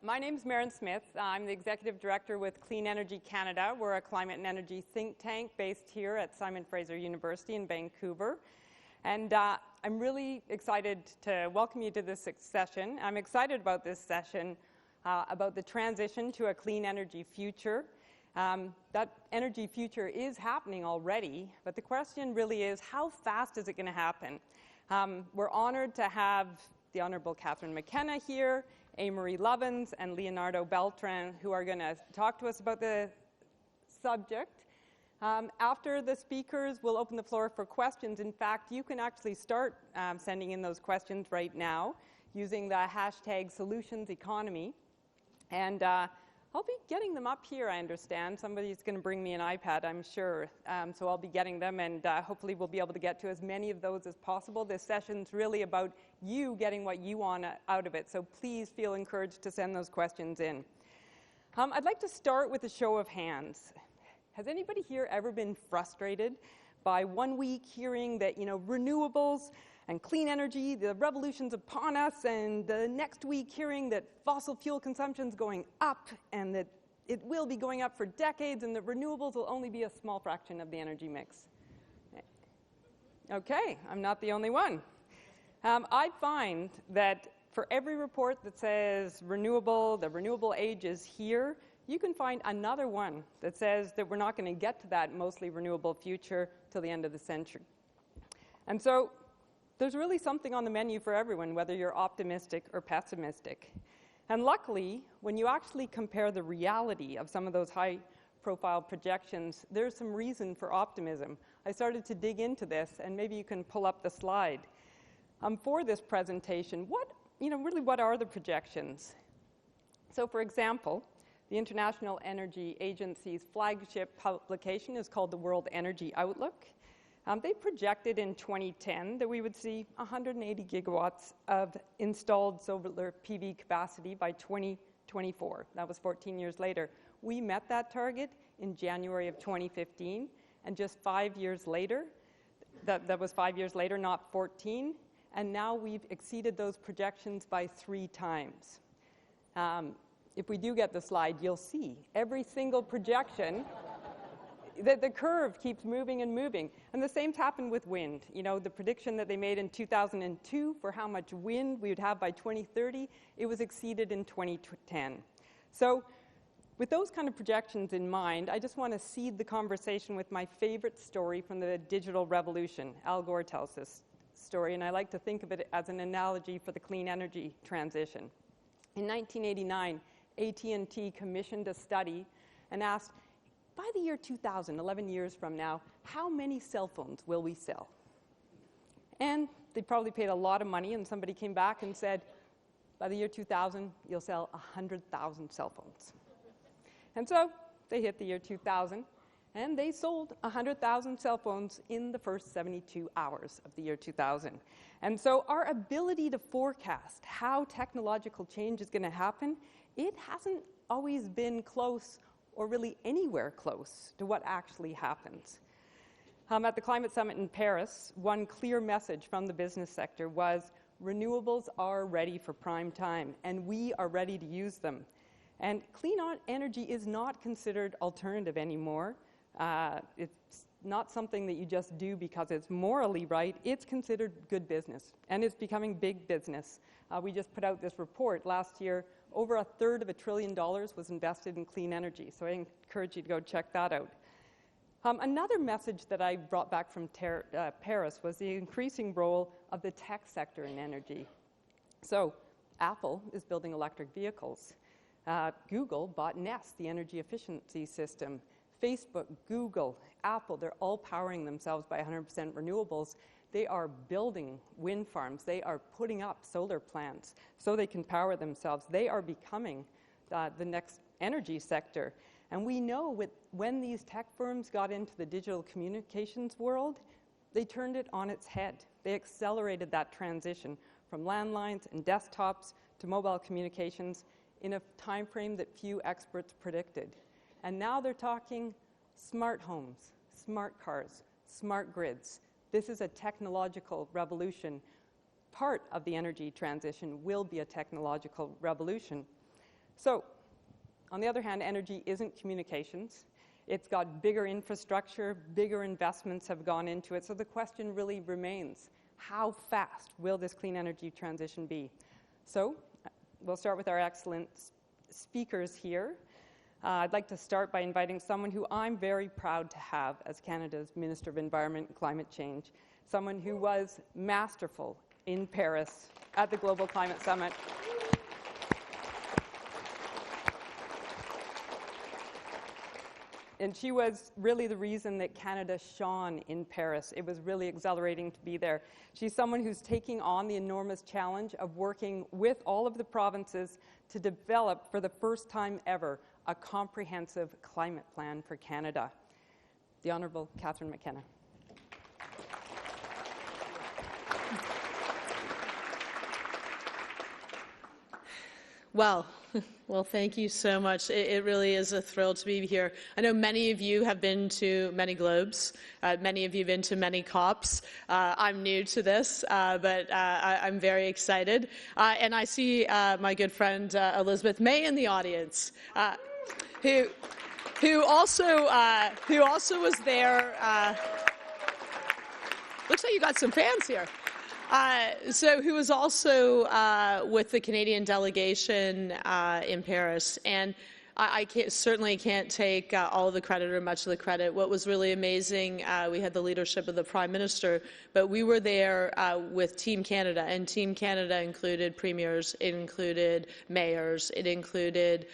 My name is Maren Smith. I'm the Executive Director with Clean Energy Canada. We're a climate and energy think tank based here at Simon Fraser University in Vancouver. And I'm really excited to welcome you to this session. I'm excited about this session about the transition to a clean energy future. That energy future is happening already, but the question really is, how fast is it going to happen? We're honored to have the Honorable Catherine McKenna here, Amory Lovins, and Leonardo Beltran, who are going to talk to us about the subject. After the speakers, we'll open the floor for questions. In fact, you can actually start sending in those questions right now using the hashtag #SolutionsEconomy. And I'll be getting them up here, I understand. Somebody's going to bring me an iPad, I'm sure. So I'll be getting them, and hopefully we'll be able to get to as many of those as possible. This session's really about you getting what you want out of it. So please feel encouraged to send those questions in. I'd like to start with a show of hands. Has anybody here ever been frustrated by 1 week hearing that, renewables and clean energy, the revolution's upon us, and the next week hearing that fossil fuel consumption's going up and that it will be going up for decades and that renewables will only be a small fraction of the energy mix? Okay, I'm not the only one. I find that for every report that says the renewable age is here, you can find another one that says that we're not going to get to that mostly renewable future till the end of the century. And so there's really something on the menu for everyone, whether you're optimistic or pessimistic. And luckily, when you actually compare the reality of some of those high-profile projections, there's some reason for optimism. I started to dig into this, and maybe you can pull up the slide. For this presentation, what are the projections? So, for example, the International Energy Agency's flagship publication is called the World Energy Outlook. They projected in 2010 that we would see 180 gigawatts of installed solar PV capacity by 2024. That was 14 years later. We met that target in January of 2015, and just 5 years later, that was 5 years later, not 14, and now we've exceeded those projections by 3 times. If we do get the slide, you'll see every single projection that the curve keeps moving and moving. And the same's happened with wind. The prediction that they made in 2002 for how much wind we would have by 2030, it was exceeded in 2010. So with those kind of projections in mind, I just want to seed the conversation with my favorite story from the digital revolution. Al Gore tells this story, and I like to think of it as an analogy for the clean energy transition. In 1989, AT&T commissioned a study and asked, by the year 2000, 11 years from now, how many cell phones will we sell? And they probably paid a lot of money, and somebody came back and said, by the year 2000, you'll sell 100,000 cell phones. And so they hit the year 2000, and they sold 100,000 cell phones in the first 72 hours of the year 2000. And so our ability to forecast how technological change is going to happen, it hasn't always been close or really anywhere close to what actually happens. At the Climate Summit in Paris, one clear message from the business sector was renewables are ready for prime time, and we are ready to use them. And clean energy is not considered alternative anymore. It's not something that you just do because it's morally right. It's considered good business, and it's becoming big business. We just put out this report last year. Over $1/3 trillion was invested in clean energy, so I encourage you to go check that out. Another message that I brought back from Paris was the increasing role of the tech sector in energy. So Apple is building electric vehicles. Google bought Nest, the energy efficiency system. Facebook, Google, Apple, they're all powering themselves by 100% renewables. They are building wind farms. They are putting up solar plants so they can power themselves. They are becoming the next energy sector. And we know when these tech firms got into the digital communications world, they turned it on its head. They accelerated that transition from landlines and desktops to mobile communications in a time frame that few experts predicted. And now they're talking smart homes, smart cars, smart grids. This is a technological revolution. Part of the energy transition will be a technological revolution. So, on the other hand, energy isn't communications. It's got bigger infrastructure, bigger investments have gone into it. So the question really remains, how fast will this clean energy transition be? So we'll start with our excellent speakers here. I'd like to start by inviting someone who I'm very proud to have as Canada's Minister of Environment and Climate Change, someone who was masterful in Paris at the Global Climate Summit. And she was really the reason that Canada shone in Paris. It was really exhilarating to be there. She's someone who's taking on the enormous challenge of working with all of the provinces to develop, for the first time ever, a comprehensive climate plan for Canada. The Honourable Catherine McKenna. Well, thank you so much. It really is a thrill to be here. I know many of you have been to many globes. Many of you have been to many COPs. I'm new to this, but I'm very excited. And I see my good friend Elizabeth May in the audience, who also was there. Looks like you got some fans here. So who was also with the Canadian delegation in Paris. And I certainly can't take all of the credit or much of the credit. What was really amazing, we had the leadership of the Prime Minister, but we were there with Team Canada, and Team Canada included premiers, it included mayors, it included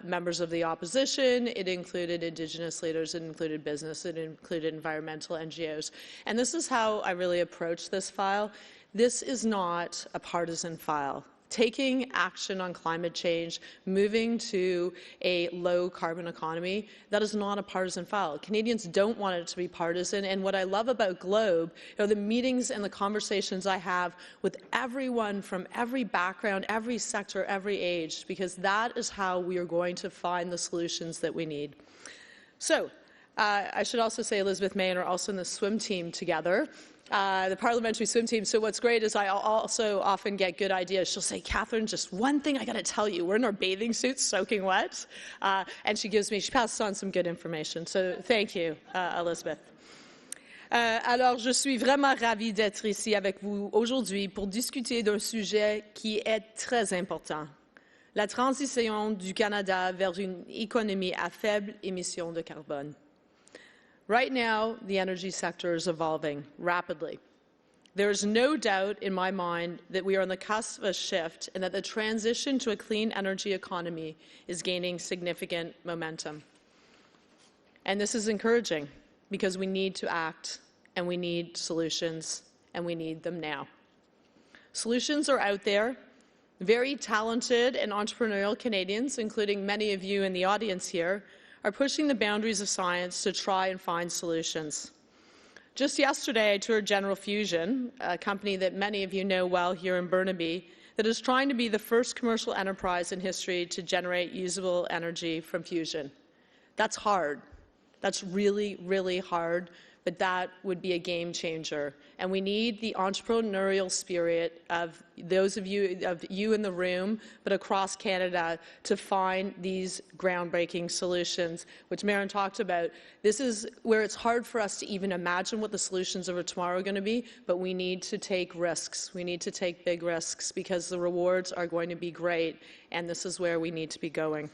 members of the opposition, it included Indigenous leaders, it included business, it included environmental NGOs. And this is how I really approach this file. This is not a partisan file. Taking action on climate change, moving to a low-carbon economy, that is not a partisan file. Canadians don't want it to be partisan, and what I love about Globe are the meetings and the conversations I have with everyone from every background, every sector, every age, because that is how we are going to find the solutions that we need. So, I should also say Elizabeth May and are also in the swim team together. The parliamentary swim team. So what's great is I also often get good ideas. She'll say, Catherine, just one thing I got to tell you. We're in our bathing suits, soaking wet. And she passes on some good information. So thank you, Elizabeth. Alors, je suis vraiment ravie d'être ici avec vous aujourd'hui pour discuter d'un sujet qui est très important. La transition du Canada vers une économie à faible émission de carbone. Right now, the energy sector is evolving rapidly. There is no doubt in my mind that we are on the cusp of a shift and that the transition to a clean energy economy is gaining significant momentum. And this is encouraging because we need to act and we need solutions and we need them now. Solutions are out there. Very talented and entrepreneurial Canadians, including many of you in the audience here, are pushing the boundaries of science to try and find solutions. Just yesterday, I toured General Fusion, a company that many of you know well here in Burnaby, that is trying to be the first commercial enterprise in history to generate usable energy from fusion. That's hard. That's really, really hard, but that would be a game changer. And we need the entrepreneurial spirit of those of you in the room, but across Canada, to find these groundbreaking solutions, which Maren talked about. This is where it's hard for us to even imagine what the solutions of tomorrow are going to be, but we need to take risks. We need to take big risks because the rewards are going to be great, and this is where we need to be going.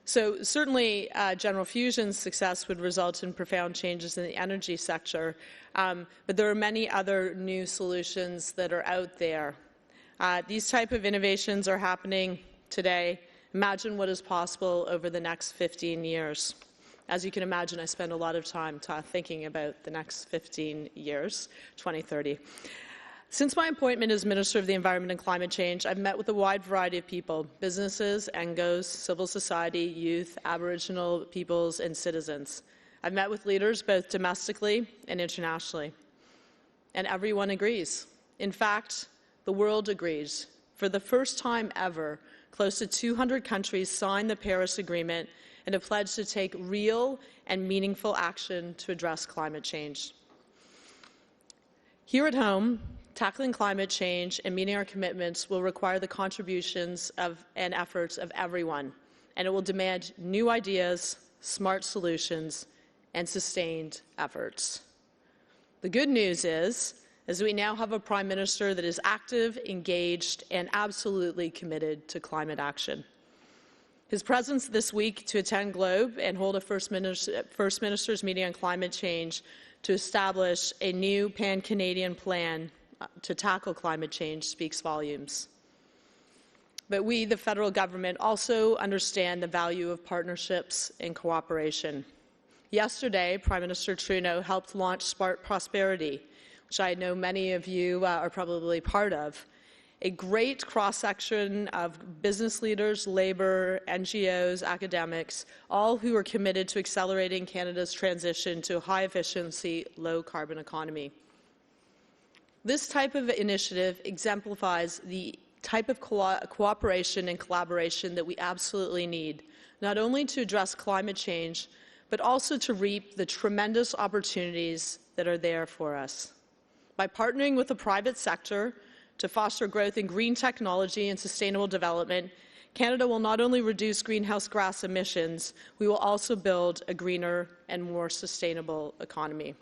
So certainly General Fusion's success would result in profound changes in the energy sector, but there are many other new solutions that are out there. These type of innovations are happening today. Imagine what is possible over the next 15 years. As you can imagine, I spend a lot of time thinking about the next 15 years, 2030. Since my appointment as Minister of the Environment and Climate Change, I've met with a wide variety of people, businesses, NGOs, civil society, youth, Aboriginal peoples, and citizens. I've met with leaders both domestically and internationally. And everyone agrees. In fact, the world agrees. For the first time ever, close to 200 countries signed the Paris Agreement and have pledged to take real and meaningful action to address climate change. Here at home, Tackling climate change and meeting our commitments will require the contributions and efforts of everyone, and it will demand new ideas, smart solutions, and sustained efforts. The good news is we now have a Prime Minister that is active, engaged, and absolutely committed to climate action. His presence this week to attend Globe and hold a First Minister's meeting on climate change to establish a new pan-Canadian plan to tackle climate change speaks volumes. But we, the federal government, also understand the value of partnerships and cooperation. Yesterday, Prime Minister Trudeau helped launch Spark Prosperity, which I know many of you are probably part of. A great cross-section of business leaders, labour, NGOs, academics, all who are committed to accelerating Canada's transition to a high-efficiency, low-carbon economy. This type of initiative exemplifies the type of cooperation and collaboration that we absolutely need, not only to address climate change, but also to reap the tremendous opportunities that are there for us. By partnering with the private sector to foster growth in green technology and sustainable development, Canada will not only reduce greenhouse gas emissions, we will also build a greener and more sustainable economy.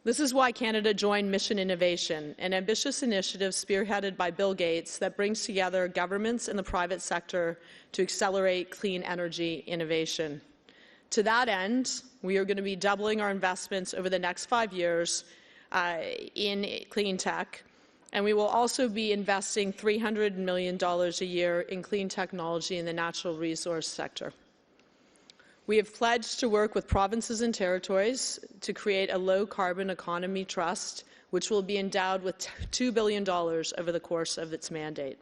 This is why Canada joined Mission Innovation, an ambitious initiative spearheaded by Bill Gates that brings together governments and the private sector to accelerate clean energy innovation. To that end, we are going to be doubling our investments over the next 5 years in clean tech, and we will also be investing $300 million a year in clean technology in the natural resource sector. We have pledged to work with provinces and territories to create a low-carbon economy trust, which will be endowed with $2 billion over the course of its mandate.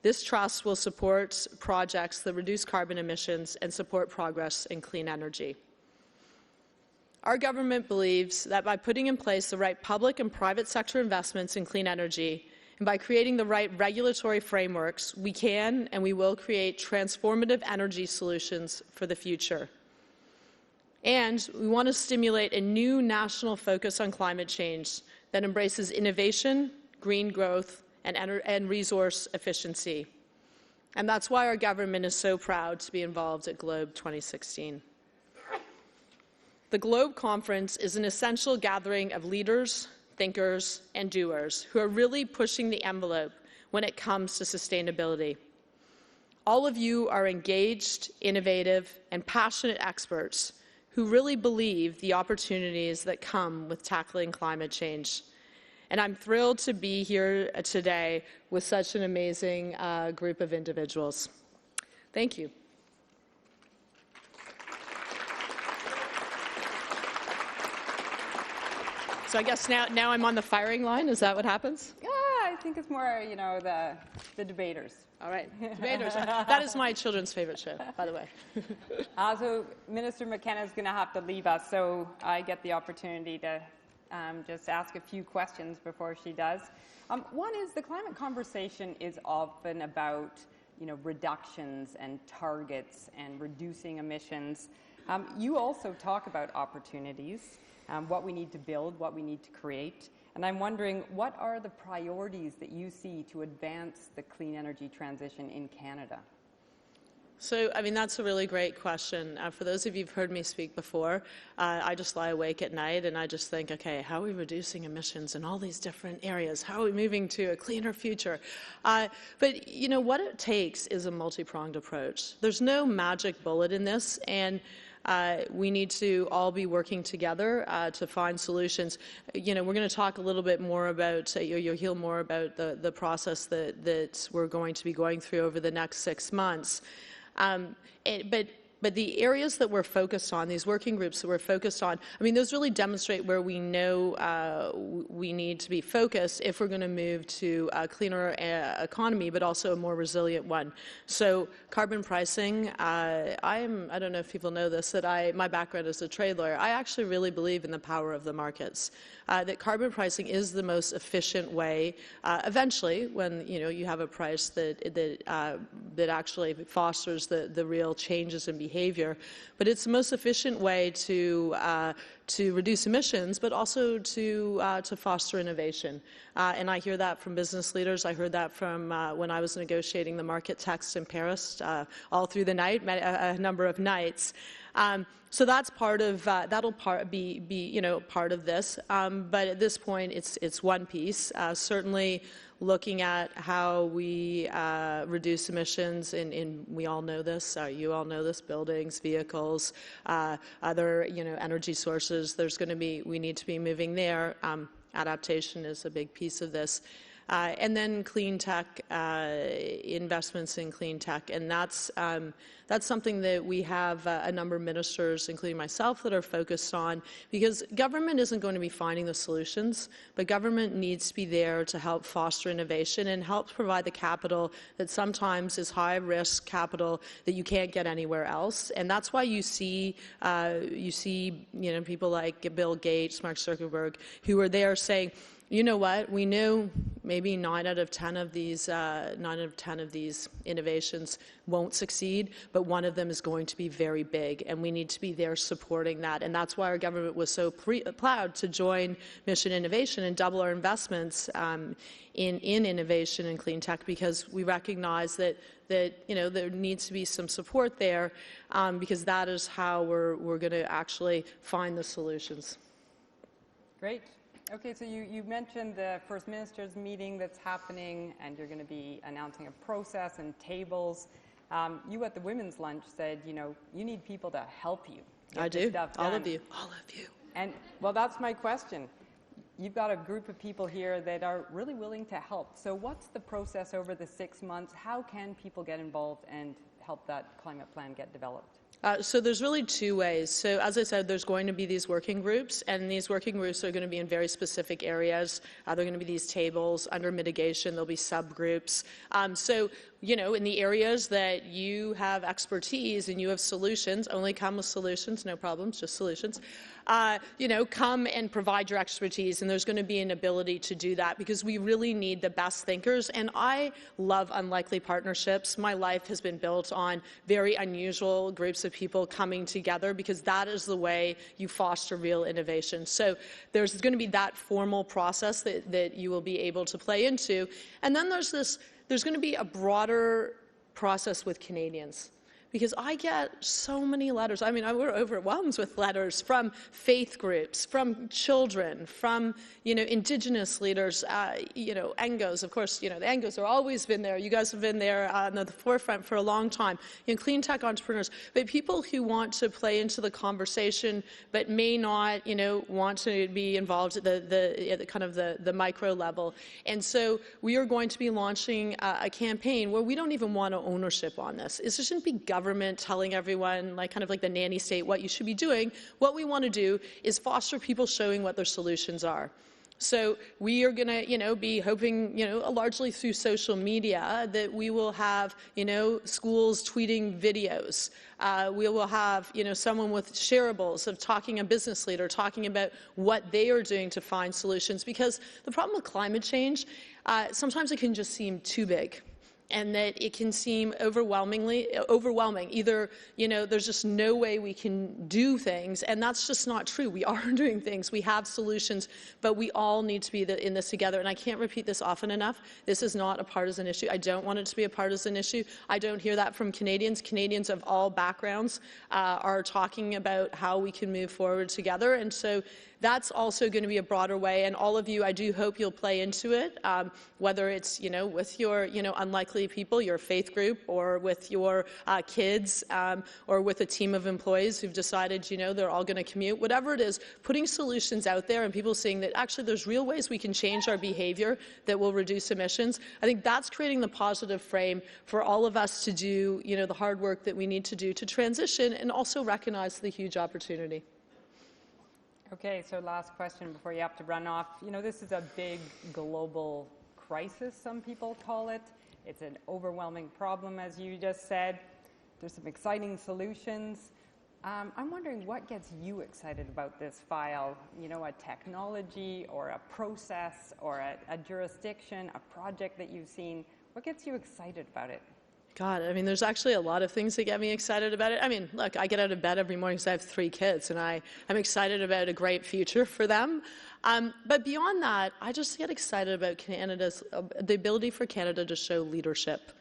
This trust will support projects that reduce carbon emissions and support progress in clean energy. Our government believes that by putting in place the right public and private sector investments in clean energy, and by creating the right regulatory frameworks, we can and we will create transformative energy solutions for the future. And we want to stimulate a new national focus on climate change that embraces innovation, green growth, and resource efficiency. And that's why our government is so proud to be involved at Globe 2016. The Globe Conference is an essential gathering of leaders, thinkers, and doers who are really pushing the envelope when it comes to sustainability. All of you are engaged, innovative, and passionate experts who really believe the opportunities that come with tackling climate change. And I'm thrilled to be here today with such an amazing group of individuals. Thank you. So I guess now I'm on the firing line. Is that what happens? Yeah, I think it's more, the debaters. All right, debaters. That is my children's favorite show, by the way. So Minister McKenna is going to have to leave us, so I get the opportunity to just ask a few questions before she does. One is the climate conversation is often about, reductions and targets and reducing emissions. You also talk about opportunities. What we need to build, what we need to create. And I'm wondering, what are the priorities that you see to advance the clean energy transition in Canada? So, that's a really great question. For those of you who've heard me speak before, I just lie awake at night and I just think, okay, how are we reducing emissions in all these different areas? How are we moving to a cleaner future? But, what it takes is a multi-pronged approach. There's no magic bullet in this, and we need to all be working together to find solutions. We're going to talk a little bit more about, you'll hear more about the process that we're going to be going through over the next 6 months. But the areas that we're focused on, these working groups that we're focused on, those really demonstrate where we know we need to be focused if we're going to move to a cleaner economy, but also a more resilient one. So carbon pricing, I don't know if people know this, that my background is a trade lawyer. I actually really believe in the power of the markets. That carbon pricing is the most efficient way, eventually, when you have a price that actually fosters the real changes in behavior. But it's the most efficient way to reduce emissions, but also to foster innovation. And I hear that from business leaders. I heard that from when I was negotiating the market text in Paris all through the night, a number of nights. So that's part of that'll be part of this. But at this point, it's one piece. Certainly, looking at how we reduce emissions in we all know this. You all know this: buildings, vehicles, other energy sources. We need to be moving there. Adaptation is a big piece of this. And then clean tech, investments in clean tech, and that's something that we have a number of ministers, including myself, that are focused on, because government isn't going to be finding the solutions, but government needs to be there to help foster innovation and help provide the capital that sometimes is high-risk capital that you can't get anywhere else. And that's why you see people like Bill Gates, Mark Zuckerberg, who are there saying, you know what? We know maybe 9 out of 10 of these innovations won't succeed, but one of them is going to be very big, and we need to be there supporting that. And that's why our government was so proud to join Mission Innovation and double our investments in innovation and clean tech, because we recognize that there needs to be some support there, because that is how we're going to actually find the solutions. Great. Okay, so you mentioned the First Minister's meeting that's happening, and you're going to be announcing a process and tables. You at the women's lunch said, you need people to help you get this stuff done. All of you. And, well, that's my question. You've got a group of people here that are really willing to help. So what's the process over the 6 months? How can people get involved and help that climate plan get developed? So there's really 2 ways. So as I said, there's going to be these working groups, and these working groups are going to be in very specific areas. They're going to be these tables. Under mitigation, there'll be subgroups. So, in the areas that you have expertise and you have solutions, only come with solutions, no problems, just solutions. Come and provide your expertise, and there's going to be an ability to do that, because we really need the best thinkers. And I love unlikely partnerships. My life has been built on very unusual groups of people coming together, because that is the way you foster real innovation. So there's going to be that formal process that you will be able to play into. And then there's going to be a broader process with Canadians. Because I get so many letters. I mean, we're overwhelmed with letters from faith groups, from children, from, Indigenous leaders, NGOs. Of course, the NGOs have always been there. You guys have been there on the forefront for a long time. Clean tech entrepreneurs, but people who want to play into the conversation, but may not, want to be involved at the micro level. And so we are going to be launching a campaign where we don't even want ownership on this. It shouldn't be government telling everyone, like the nanny state, what you should be doing. What we want to do is foster people showing what their solutions are. So we are going to, be hoping, largely through social media, that we will have, schools tweeting videos. We will have, someone with shareables of a business leader talking about what they are doing to find solutions. Because the problem with climate change, sometimes it can just seem too big. And that it can seem overwhelming. Either, there's just no way we can do things, and that's just not true. We are doing things. We have solutions, but we all need to be in this together. And I can't repeat this often enough. This is not a partisan issue. I don't want it to be a partisan issue. I don't hear that from Canadians. Canadians of all backgrounds are talking about how we can move forward together. And so that's also going to be a broader way, and all of you, I do hope you'll play into it, whether it's, with your, unlikely people, your faith group, or with your kids, or with a team of employees who've decided, they're all going to commute. Whatever it is, putting solutions out there and people seeing that actually there's real ways we can change our behavior that will reduce emissions. I think that's creating the positive frame for all of us to do, the hard work that we need to do to transition, and also recognize the huge opportunity. Okay, so last question before you have to run off. This is a big global crisis, some people call it. It's an overwhelming problem, as you just said. There's some exciting solutions. I'm wondering what gets you excited about this file? A technology or a process or a jurisdiction, a project that you've seen. What gets you excited about it? God, I mean, there's actually a lot of things that get me excited about it. I mean, look, I get out of bed every morning because I have 3 kids, and I'm excited about a great future for them. But beyond that, I just get excited about the ability for Canada to show leadership.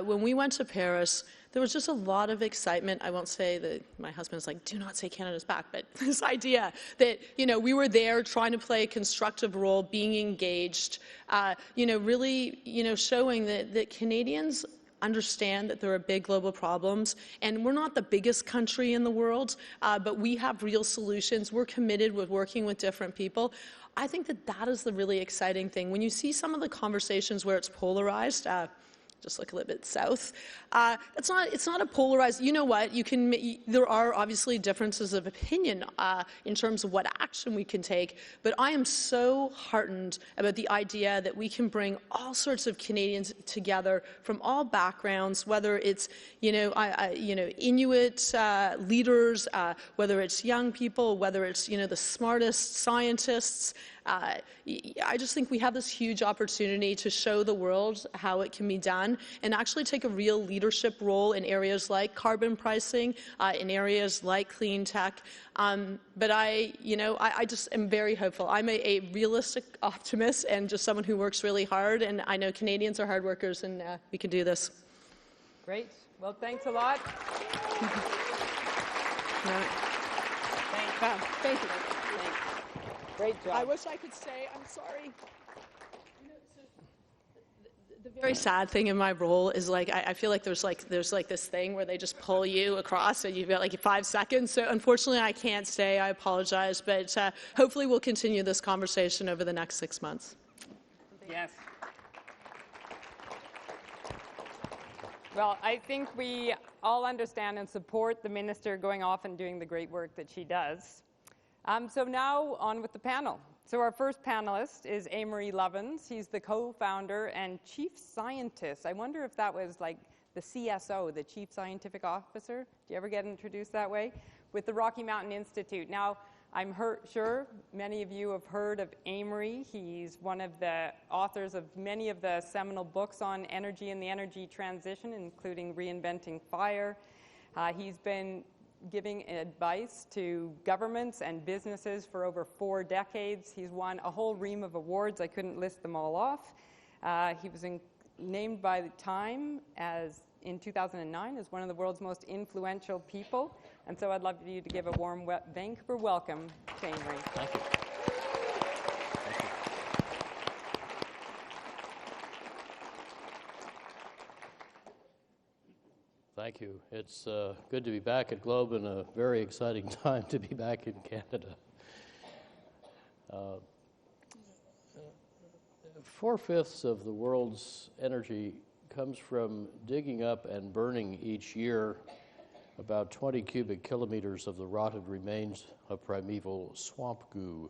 When we went to Paris, there was just a lot of excitement. I won't say that my husband's like, do not say Canada's back, but this idea that, we were there trying to play a constructive role, being engaged, really, showing that Canadians understand that there are big global problems, and we're not the biggest country in the world, but we have real solutions. We're committed with working with different people. I think that is the really exciting thing. When you see some of the conversations where it's polarized, just look a little bit south. It's not a polarized. You know what? There are obviously differences of opinion in terms of what action we can take. But I am so heartened about the idea that we can bring all sorts of Canadians together from all backgrounds, whether it's Inuit leaders, whether it's young people, whether it's the smartest scientists. I just think we have this huge opportunity to show the world how it can be done and actually take a real leadership role in areas like carbon pricing, in areas like clean tech. But I just am very hopeful. I'm a realistic optimist and just someone who works really hard, and I know Canadians are hard workers, and we can do this. Great. Well, thanks a lot. Thank you. Great job. I wish I could say, I'm sorry. The very sad thing in my role is I feel like there's this thing where they just pull you across and you've got 5 seconds. So unfortunately I can't stay. I apologize, but hopefully we'll continue this conversation over the next 6 months. Yes. Well, I think we all understand and support the minister going off and doing the great work that she does. So now on with the panel. So our first panelist is Amory Lovins. He's the co-founder and chief scientist. I wonder if that was like the CSO, the Chief Scientific Officer. Do you ever get introduced that way? With the Rocky Mountain Institute. Now, I'm sure many of you have heard of Amory. He's one of the authors of many of the seminal books on energy and the energy transition, including Reinventing Fire. He's been giving advice to governments and businesses for over 4 decades. He's won a whole ream of awards. I couldn't list them all off. He was named by the Time in 2009 as one of the world's most influential people. And so I'd love you to give a warm Vancouver welcome to Amory. Thank you. Thank you. It's good to be back at Globe and a very exciting time to be back in Canada. 4/5 of the world's energy comes from digging up and burning each year about 20 cubic kilometers of the rotted remains of primeval swamp goo.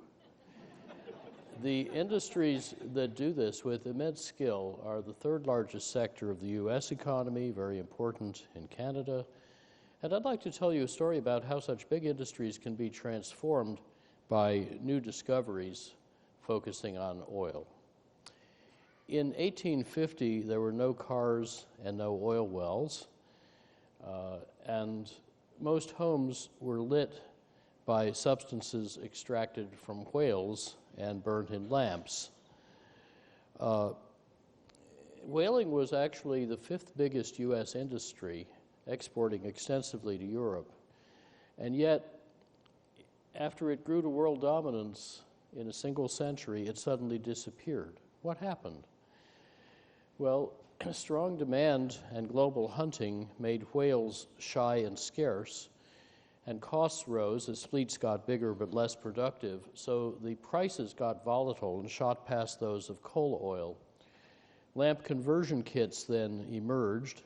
The industries that do this with immense skill are the 3rd largest sector of the U.S. economy, very important in Canada. And I'd like to tell you a story about how such big industries can be transformed by new discoveries focusing on oil. In 1850, there were no cars and no oil wells, and most homes were lit by substances extracted from whales and burned in lamps. Whaling was actually the 5th biggest U.S. industry, exporting extensively to Europe. And yet, after it grew to world dominance in a single century, it suddenly disappeared. What happened? Well, strong demand and global hunting made whales shy and scarce, and costs rose as fleets got bigger but less productive, so the prices got volatile and shot past those of coal oil. Lamp conversion kits then emerged,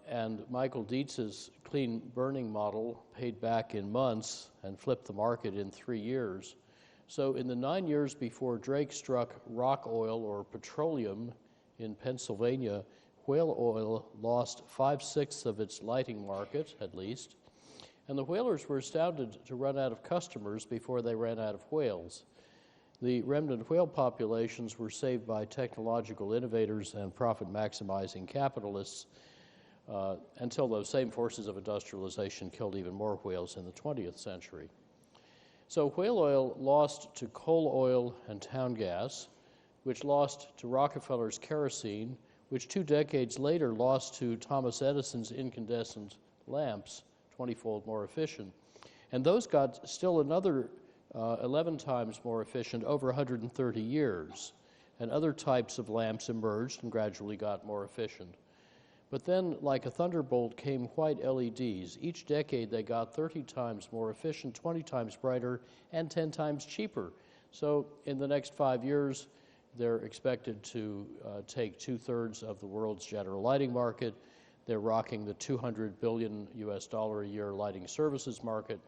and Michael Dietz's clean burning model paid back in months and flipped the market in 3 years. So in the 9 years before Drake struck rock oil or petroleum in Pennsylvania, whale oil lost 5/6 of its lighting market, at least, and the whalers were astounded to run out of customers before they ran out of whales. the remnant whale populations were saved by technological innovators and profit-maximizing capitalists until those same forces of industrialization killed even more whales in the 20th century. So whale oil lost to coal oil and town gas, which lost to Rockefeller's kerosene, which 2 decades later lost to Thomas Edison's incandescent lamps, 20-fold more efficient. And those got still another 11 times more efficient over 130 years. And other types of lamps emerged and gradually got more efficient. But then, like a thunderbolt, came white LEDs. Each decade they got 30 times more efficient, 20 times brighter, and 10 times cheaper. So in the next 5 years, they're expected to take 2/3 of the world's general lighting market. They're rocking the $200 billion a year lighting services market.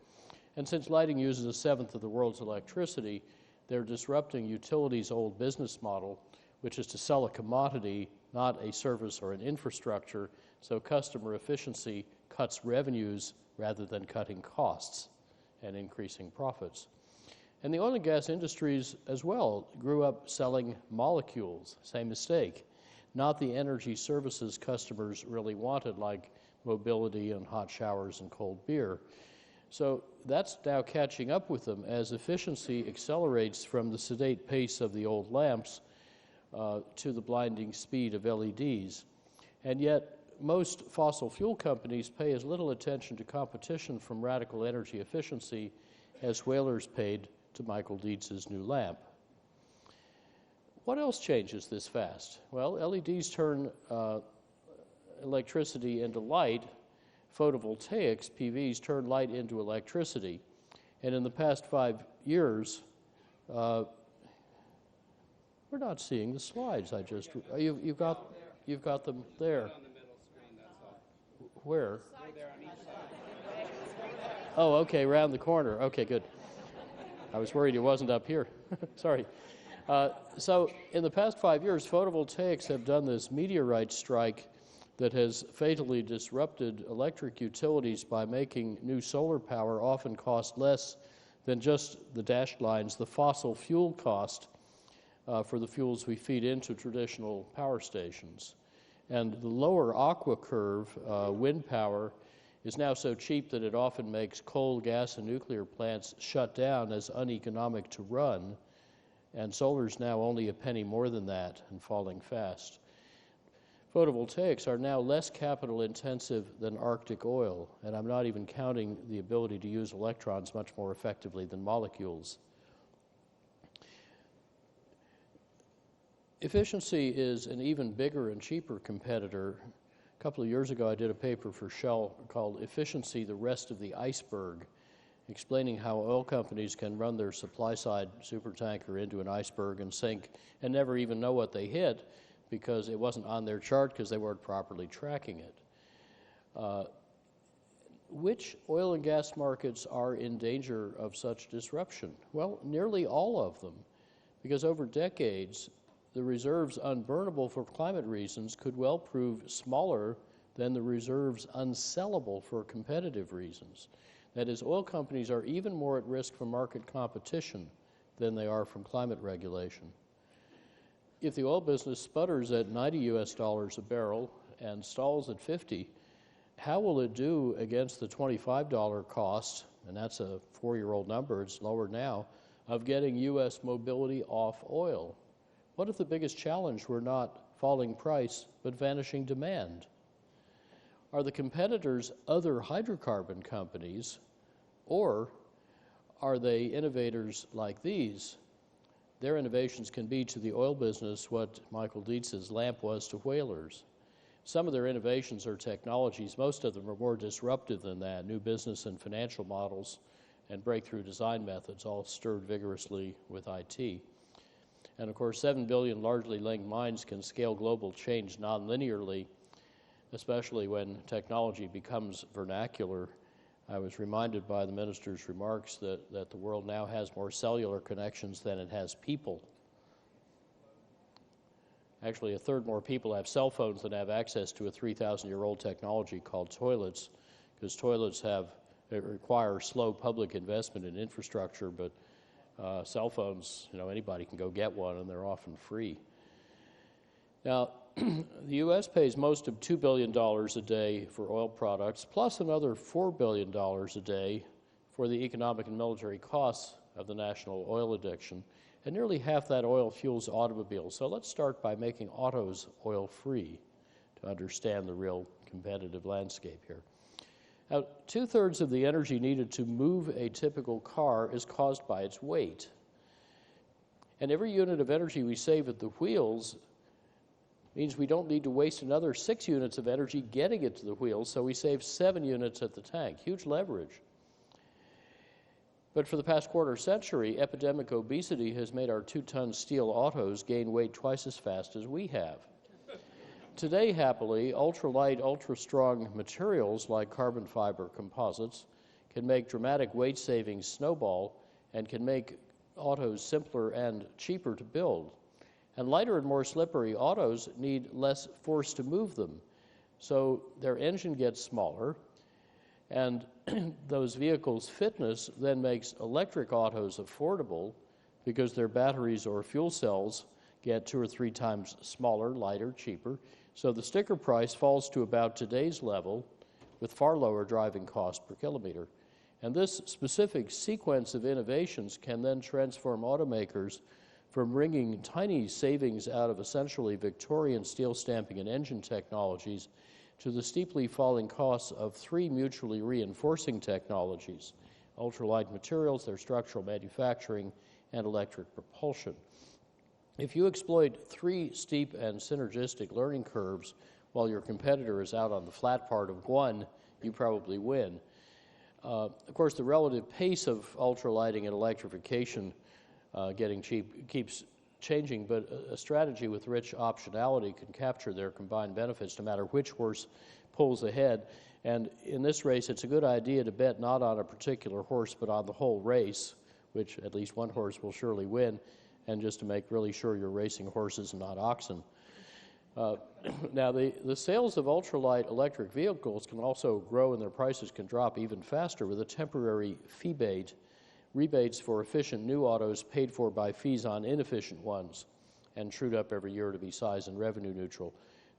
And since lighting uses 1/7 of the world's electricity, they're disrupting utilities' old business model, which is to sell a commodity, not a service or an infrastructure, so customer efficiency cuts revenues rather than cutting costs and increasing profits. And the oil and gas industries as well grew up selling molecules, same mistake, not the energy services customers really wanted, like mobility and hot showers and cold beer. So that's now catching up with them as efficiency accelerates from the sedate pace of the old lamps to the blinding speed of LEDs. And yet, most fossil fuel companies pay as little attention to competition from radical energy efficiency as whalers paid to Michael Dietz's new lamp. What else changes this fast? Well, LEDs turn electricity into light. Photovoltaics, PVs, turn light into electricity. And in the past 5 years, we're not seeing the slides. You've got them there. Where? Oh, okay, around the corner. Okay, good. I was worried it wasn't up here. Sorry. So in the past 5 years, photovoltaics have done this meteorite strike that has fatally disrupted electric utilities by making new solar power often cost less than just the dashed lines, the fossil fuel cost for the fuels we feed into traditional power stations. And the lower aqua curve, wind power, is now so cheap that it often makes coal, gas, and nuclear plants shut down as uneconomic to run, and solar's now only a penny more than that and falling fast. Photovoltaics are now less capital intensive than Arctic oil, and I'm not even counting the ability to use electrons much more effectively than molecules. Efficiency is an even bigger and cheaper competitor. A couple of years ago, I did a paper for Shell called Efficiency, the Rest of the Iceberg, explaining how oil companies can run their supply-side supertanker into an iceberg and sink and never even know what they hit because it wasn't on their chart because they weren't properly tracking it. Which oil and gas markets are in danger of such disruption? Well, nearly all of them, because over decades, the reserves unburnable for climate reasons could well prove smaller than the reserves unsellable for competitive reasons. That is, oil companies are even more at risk from market competition than they are from climate regulation. If the oil business sputters at $90 a barrel and stalls at 50, how will it do against the $25 cost, and that's a 4-year-old number, it's lower now, of getting U.S. mobility off oil? What if the biggest challenge were not falling price, but vanishing demand? Are the competitors other hydrocarbon companies, or are they innovators like these? Their innovations can be to the oil business what Michael Dietz's lamp was to whalers. Some of their innovations are technologies. Most of them are more disruptive than that, new business and financial models and breakthrough design methods, all stirred vigorously with IT. And of course, 7 billion largely linked minds can scale global change non-linearly, especially when technology becomes vernacular. I was reminded by the minister's remarks that the world now has more cellular connections than it has people. Actually, 1/3 more people have cell phones than have access to a 3,000-year-old technology called toilets, because toilets require slow public investment in infrastructure, but Cell phones, anybody can go get one, and they're often free. Now, the U.S. pays most of $2 billion a day for oil products, plus another $4 billion a day for the economic and military costs of the national oil addiction, and nearly half that oil fuels automobiles. So let's start by making autos oil-free to understand the real competitive landscape here. Now, 2/3 of the energy needed to move a typical car is caused by its weight. And every unit of energy we save at the wheels means we don't need to waste another 6 units of energy getting it to the wheels, so we save 7 units at the tank. Huge leverage. But for the past quarter century, epidemic obesity has made our 2-ton steel autos gain weight twice as fast as we have. Today, happily, ultralight, ultra-strong materials like carbon fiber composites can make dramatic weight savings snowball and can make autos simpler and cheaper to build. And lighter and more slippery autos need less force to move them, so their engine gets smaller, and those vehicles' fitness then makes electric autos affordable because their batteries or fuel cells get 2 or 3 times smaller, lighter, cheaper. So the sticker price falls to about today's level with far lower driving cost per kilometer. And this specific sequence of innovations can then transform automakers from wringing tiny savings out of essentially Victorian steel stamping and engine technologies to the steeply falling costs of 3 mutually reinforcing technologies: ultralight materials, their structural manufacturing, and electric propulsion. If you exploit 3 steep and synergistic learning curves while your competitor is out on the flat part of one, you probably win. Of course, the relative pace of ultralighting and electrification getting cheap keeps changing, but a strategy with rich optionality can capture their combined benefits no matter which horse pulls ahead. And in this race, it's a good idea to bet not on a particular horse, but on the whole race, which at least one horse will surely win, and just to make really sure you're racing horses and not oxen. Now, the sales of ultralight electric vehicles can also grow, and their prices can drop even faster with a temporary fee-bait, rebates for efficient new autos paid for by fees on inefficient ones, and trued up every year to be size and revenue neutral.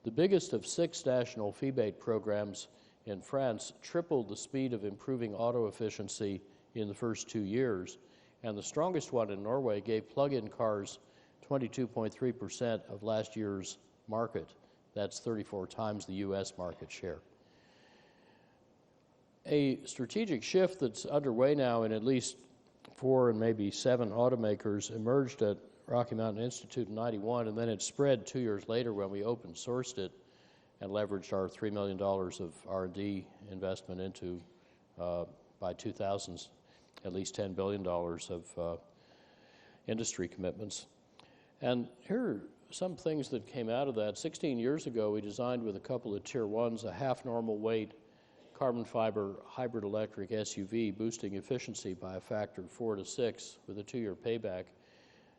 The biggest of 6 national fee-bait programs in France tripled the speed of improving auto efficiency in the first 2 years, and the strongest one in Norway gave plug-in cars 22.3% of last year's market. That's 34 times the U.S. market share. A strategic shift that's underway now in at least 4 and maybe 7 automakers emerged at Rocky Mountain Institute in '91, and then it spread 2 years later when we open sourced it and leveraged our $3 million of R&D investment into, by 2000s, at least $10 billion of industry commitments. And here are some things that came out of that. 16 years ago, we designed with a couple of Tier 1s a half-normal weight carbon fiber hybrid electric SUV, boosting efficiency by a factor of 4 to 6 with a 2-year payback.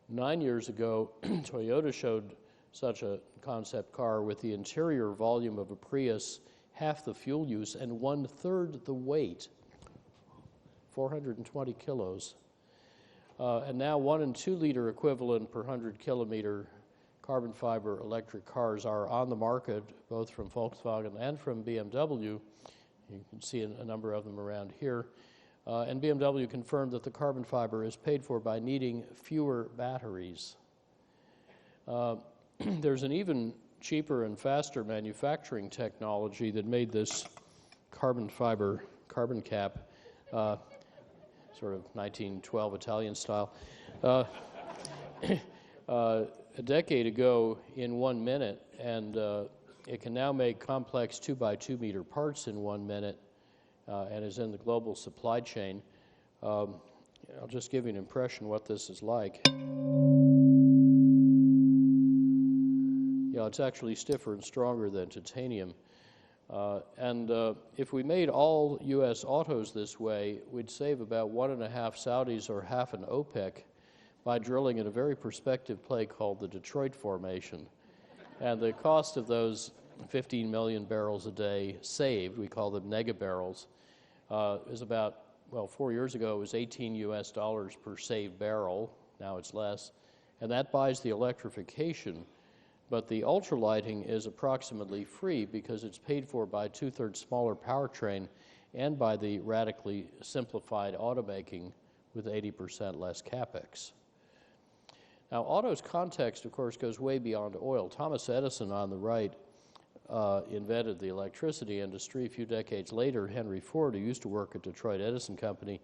9 years ago, Toyota showed such a concept car with the interior volume of a Prius, half the fuel use, and 1/3 the weight. 420 kilos. And now 1 and 2 liter equivalent per 100 kilometer carbon fiber electric cars are on the market, both from Volkswagen and from BMW. You can see a number of them around here. And BMW confirmed that the carbon fiber is paid for by needing fewer batteries. There's an even cheaper and faster manufacturing technology that made this carbon fiber carbon cap sort of 1912 Italian style. A decade ago in 1 minute, and it can now make complex 2x2 meter parts in 1 minute and is in the global supply chain. I'll just give you an impression what this is like. Yeah, it's actually stiffer and stronger than titanium. If we made all U.S. autos this way, we'd save about 1.5 Saudis or half an OPEC by drilling in a very prospective play called the Detroit Formation. And the cost of those 15 million barrels a day saved, we call them nega barrels, is about well, 4 years ago it was $18 per saved barrel. Now it's less. And that buys the electrification. But the ultralighting is approximately free because it's paid for by a 2/3 smaller powertrain and by the radically simplified automaking with 80% less capex. Now, auto's context, of course, goes way beyond oil. Thomas Edison on the right invented the electricity industry. A few decades later, Henry Ford, who used to work at Detroit Edison Company,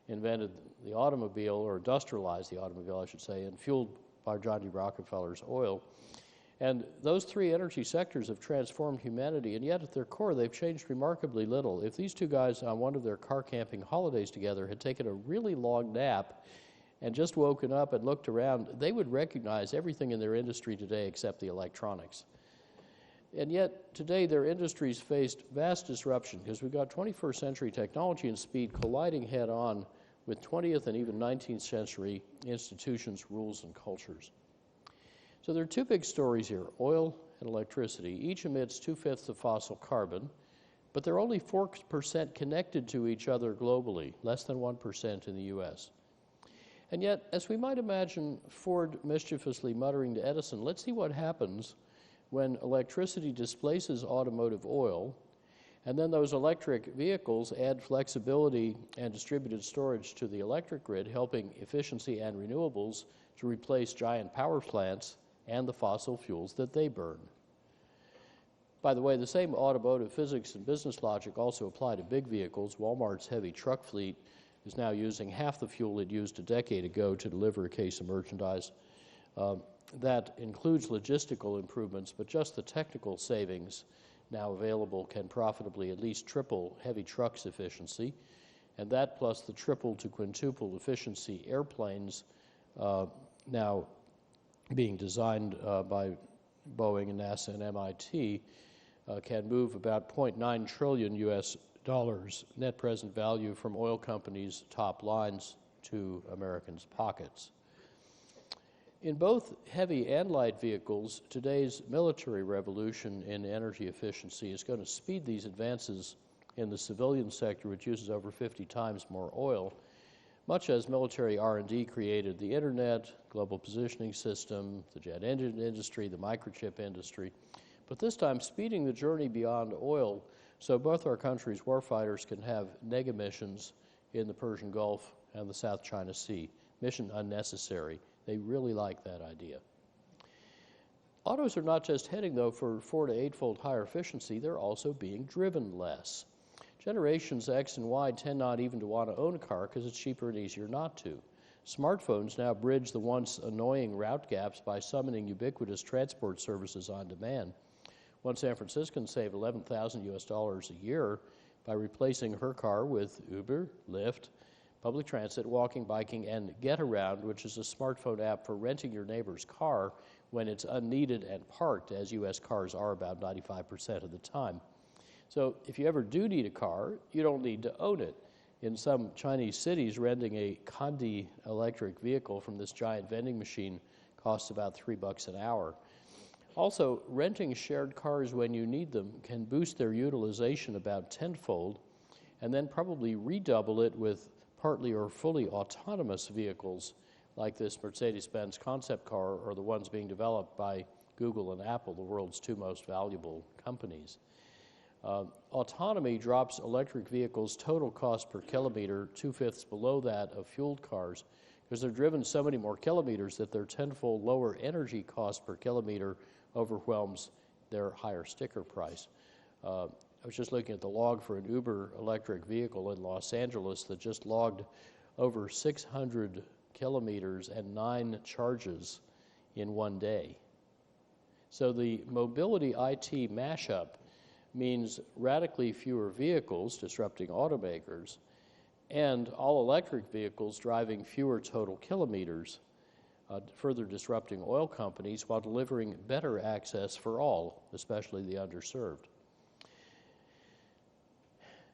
invented the automobile, or industrialized the automobile, I should say, and fueled by John D. Rockefeller's oil. And those three energy sectors have transformed humanity, and yet at their core, they've changed remarkably little. If these two guys on one of their car camping holidays together had taken a really long nap and just woken up and looked around, they would recognize everything in their industry today except the electronics. And yet, today, their industries faced vast disruption because we've got 21st century technology and speed colliding head-on with 20th and even 19th century institutions, rules, and cultures. So there are two big stories here, oil and electricity. Each emits 2/5 of fossil carbon, but they're only 4% connected to each other globally, less than 1% in the US. And yet, as we might imagine Ford mischievously muttering to Edison, let's see what happens when electricity displaces automotive oil, and then those electric vehicles add flexibility and distributed storage to the electric grid, helping efficiency and renewables to replace giant power plants and the fossil fuels that they burn. By the way, the same automotive physics and business logic also apply to big vehicles. Walmart's heavy truck fleet is now using half the fuel it used a decade ago to deliver a case of merchandise. That includes logistical improvements, but just the technical savings now available can profitably at least triple heavy trucks' efficiency, and that plus the triple to quintuple efficiency airplanes now being designed by Boeing and NASA and MIT can move about 0.9 trillion US dollars net present value from oil companies' top lines to Americans' pockets. In both heavy and light vehicles, today's military revolution in energy efficiency is going to speed these advances in the civilian sector, which uses over 50 times more oil, much as military R&D created the internet, global positioning system, the jet engine industry, the microchip industry, but this time speeding the journey beyond oil so both our countries' warfighters can have neg missions in the Persian Gulf and the South China Sea. Mission unnecessary. They really like that idea. Autos are not just heading, though, for 4 to 8-fold higher efficiency, they're also being driven less. Generations X and Y tend not even to want to own a car because it's cheaper and easier not to. Smartphones now bridge the once annoying route gaps by summoning ubiquitous transport services on demand. One San Franciscan saved $11,000 US dollars a year by replacing her car with Uber, Lyft, public transit, walking, biking, and Getaround, which is a smartphone app for renting your neighbor's car when it's unneeded and parked, as U.S. cars are about 95% of the time. So if you ever do need a car, you don't need to own it. In some Chinese cities, renting a Condi electric vehicle from this giant vending machine costs about $3 an hour. Also, renting shared cars when you need them can boost their utilization about tenfold, and then probably redouble it with partly or fully autonomous vehicles like this Mercedes-Benz concept car or the ones being developed by Google and Apple, the world's two most valuable companies. Autonomy drops electric vehicles' total cost per kilometer 2/5 below that of fueled cars because they're driven so many more kilometers that their tenfold lower energy cost per kilometer overwhelms their higher sticker price. I was just looking at the log for an Uber electric vehicle in Los Angeles that just logged over 600 kilometers and 9 charges in one day. So the mobility IT mashup means radically fewer vehicles disrupting automakers and all electric vehicles driving fewer total kilometers, further disrupting oil companies while delivering better access for all, especially the underserved.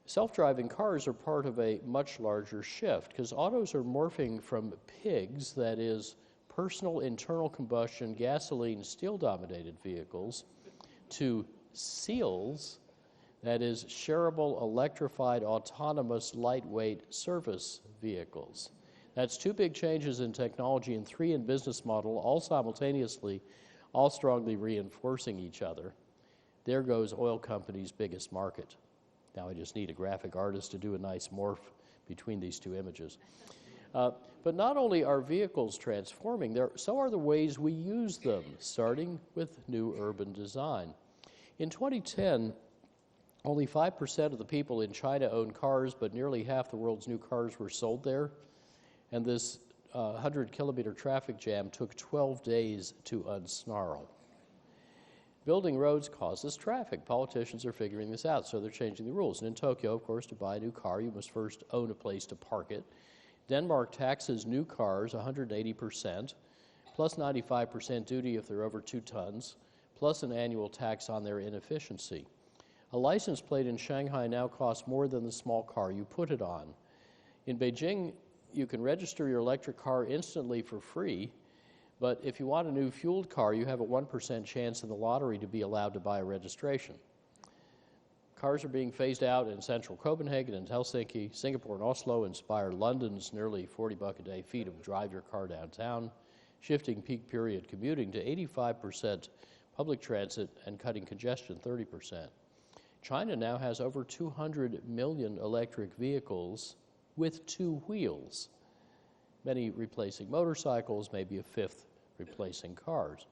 Self-driving cars are part of a much larger shift because autos are morphing from pigs, that is, personal internal combustion, gasoline, steel-dominated vehicles, to seals, That is, shareable, electrified, autonomous, lightweight service vehicles. That's two big changes in technology and three in business model, all simultaneously, all strongly reinforcing each other. There goes oil companies' biggest market. Now I just need a graphic artist to do a nice morph between these two images. But not only are vehicles transforming, so are the ways we use them, starting with new urban design. In 2010, only 5% of the people in China own cars, but nearly half the world's new cars were sold there. And this 100-kilometer traffic jam took 12 days to unsnarl. Building roads causes traffic. Politicians are figuring this out, so they're changing the rules. And in Tokyo, of course, to buy a new car, you must first own a place to park it. Denmark taxes new cars 180%, plus 95% duty if they're over 2 tons, plus an annual tax on their inefficiency. A license plate in Shanghai now costs more than the small car you put it on. In Beijing, you can register your electric car instantly for free, but if you want a new fueled car, you have a 1% chance in the lottery to be allowed to buy a registration. Cars are being phased out in central Copenhagen and Helsinki. Singapore and Oslo inspire London's nearly $40 a day fee to drive your car downtown, shifting peak period commuting to 85% public transit and cutting congestion 30%. China now has over 200 million electric vehicles with 2 wheels, many replacing motorcycles, maybe a fifth replacing cars.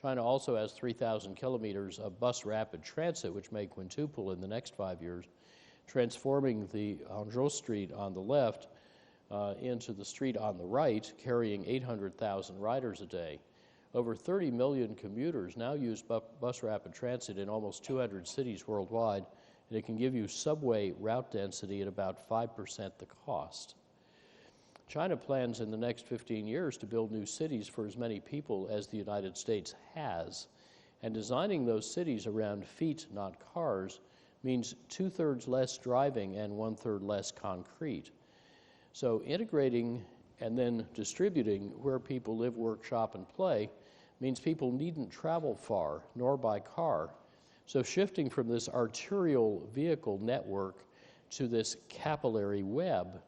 China also has 3,000 kilometers of bus rapid transit, which may quintuple in the next 5 years, transforming the Hangzhou Street on the left into the street on the right, carrying 800,000 riders a day. Over 30 million commuters now use bus rapid transit in almost 200 cities worldwide, and it can give you subway route density at about 5% the cost. China plans in the next 15 years to build new cities for as many people as the United States has. And designing those cities around feet, not cars, means 2/3 less driving and 1/3 less concrete. So integrating and then distributing where people live, work, shop, and play means people needn't travel far, nor by car. So shifting from this arterial vehicle network to this capillary web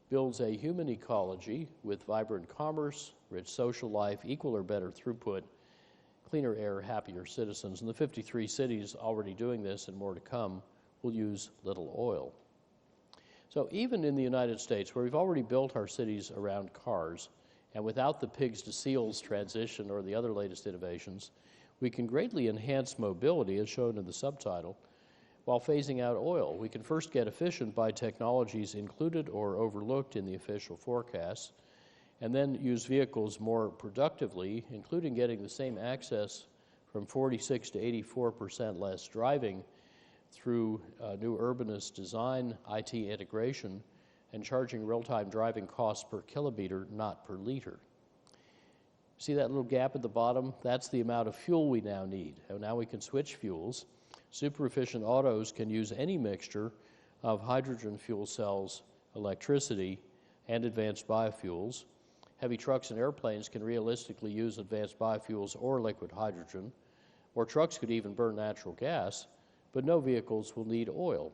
builds a human ecology with vibrant commerce, rich social life, equal or better throughput, cleaner air, happier citizens. And the 53 cities already doing this, and more to come, will use little oil. So even in the United States, where we've already built our cities around cars, and without the pigs to seals transition or the other latest innovations, we can greatly enhance mobility, as shown in the subtitle, while phasing out oil. We can first get efficient by technologies included or overlooked in the official forecasts, and then use vehicles more productively, including getting the same access from 46 to 84% less driving through new urbanist design, IT integration, and charging real-time driving costs per kilometer, not per liter. See that little gap at the bottom? That's the amount of fuel we now need. And now we can switch fuels. Super efficient autos can use any mixture of hydrogen fuel cells, electricity, and advanced biofuels. Heavy trucks and airplanes can realistically use advanced biofuels or liquid hydrogen, or trucks could even burn natural gas, but no vehicles will need oil.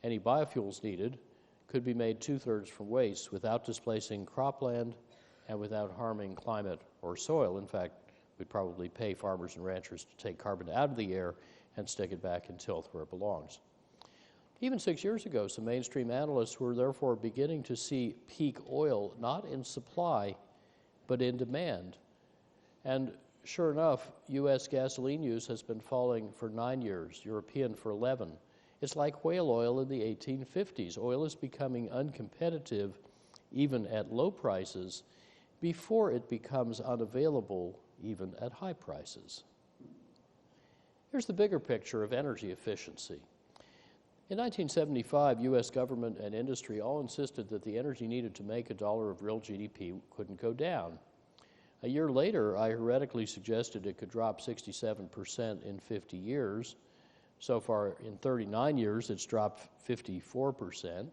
Any biofuels needed could be made 2/3 from waste without displacing cropland and without harming climate or soil. In fact, we'd probably pay farmers and ranchers to take carbon out of the air and stick it back in tilth where it belongs. Even 6 years ago, some mainstream analysts were therefore beginning to see peak oil not in supply, but in demand. And sure enough, U.S. gasoline use has been falling for 9 years, European for 11. It's like whale oil in the 1850s. Oil is becoming uncompetitive, even at low prices, before it becomes unavailable, even at high prices. Here's the bigger picture of energy efficiency. In 1975, U.S. government and industry all insisted that the energy needed to make $1 of real GDP couldn't go down. A year later, I heretically suggested it could drop 67% in 50 years. So far, in 39 years, it's dropped 54%.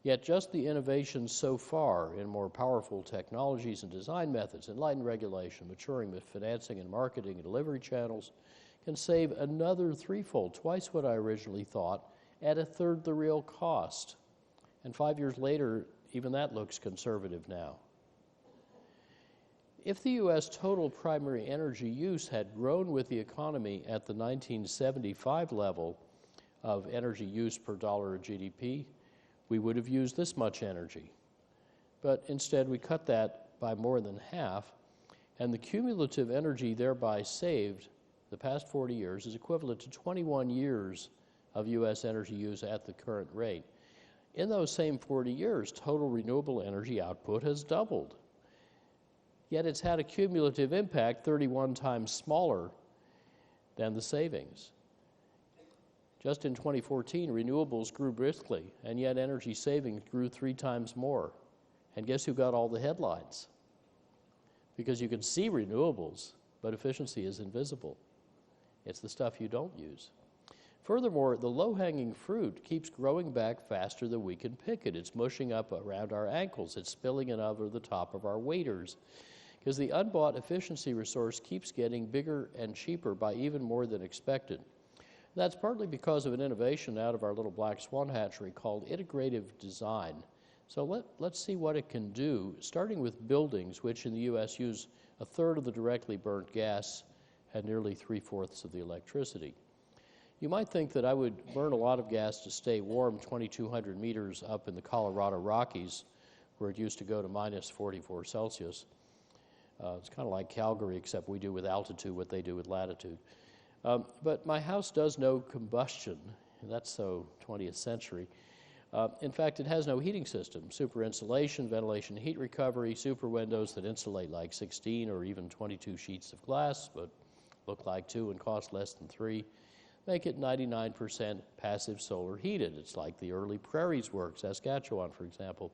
Yet just the innovations so far in more powerful technologies and design methods, enlightened regulation, maturing with financing and marketing and delivery channels, can save another threefold, twice what I originally thought, at a third the real cost. And 5 years later, even that looks conservative now. If the U.S. total primary energy use had grown with the economy at the 1975 level of energy use per dollar of GDP, we would have used this much energy. But instead, we cut that by more than half, and the cumulative energy thereby saved the past 40 years is equivalent to 21 years of U.S. energy use at the current rate. In those same 40 years, total renewable energy output has doubled. Yet it's had a cumulative impact 31 times smaller than the savings. Just in 2014, renewables grew briskly, and yet energy savings grew 3 times more. And guess who got all the headlines? Because you can see renewables, but efficiency is invisible. It's the stuff you don't use. Furthermore, the low-hanging fruit keeps growing back faster than we can pick it. It's mushing up around our ankles. It's spilling it over the top of our waders. Because the unbought efficiency resource keeps getting bigger and cheaper by even more than expected. That's partly because of an innovation out of our little black swan hatchery called integrative design. So let's see what it can do, starting with buildings, which in the U.S. use a third of the directly burnt gas and nearly 3/4 of the electricity. You might think that I would burn a lot of gas to stay warm 2,200 meters up in the Colorado Rockies, where it used to go to minus 44 Celsius. It's kind of like Calgary, except we do with altitude what they do with latitude. But my house does no combustion. That's so 20th century. In fact, it has no heating system. Super insulation, ventilation, heat recovery, super windows that insulate like 16 or even 22 sheets of glass, but look like 2 and cost less than 3. Make it 99% passive solar heated. It's like the early prairies work, Saskatchewan, for example.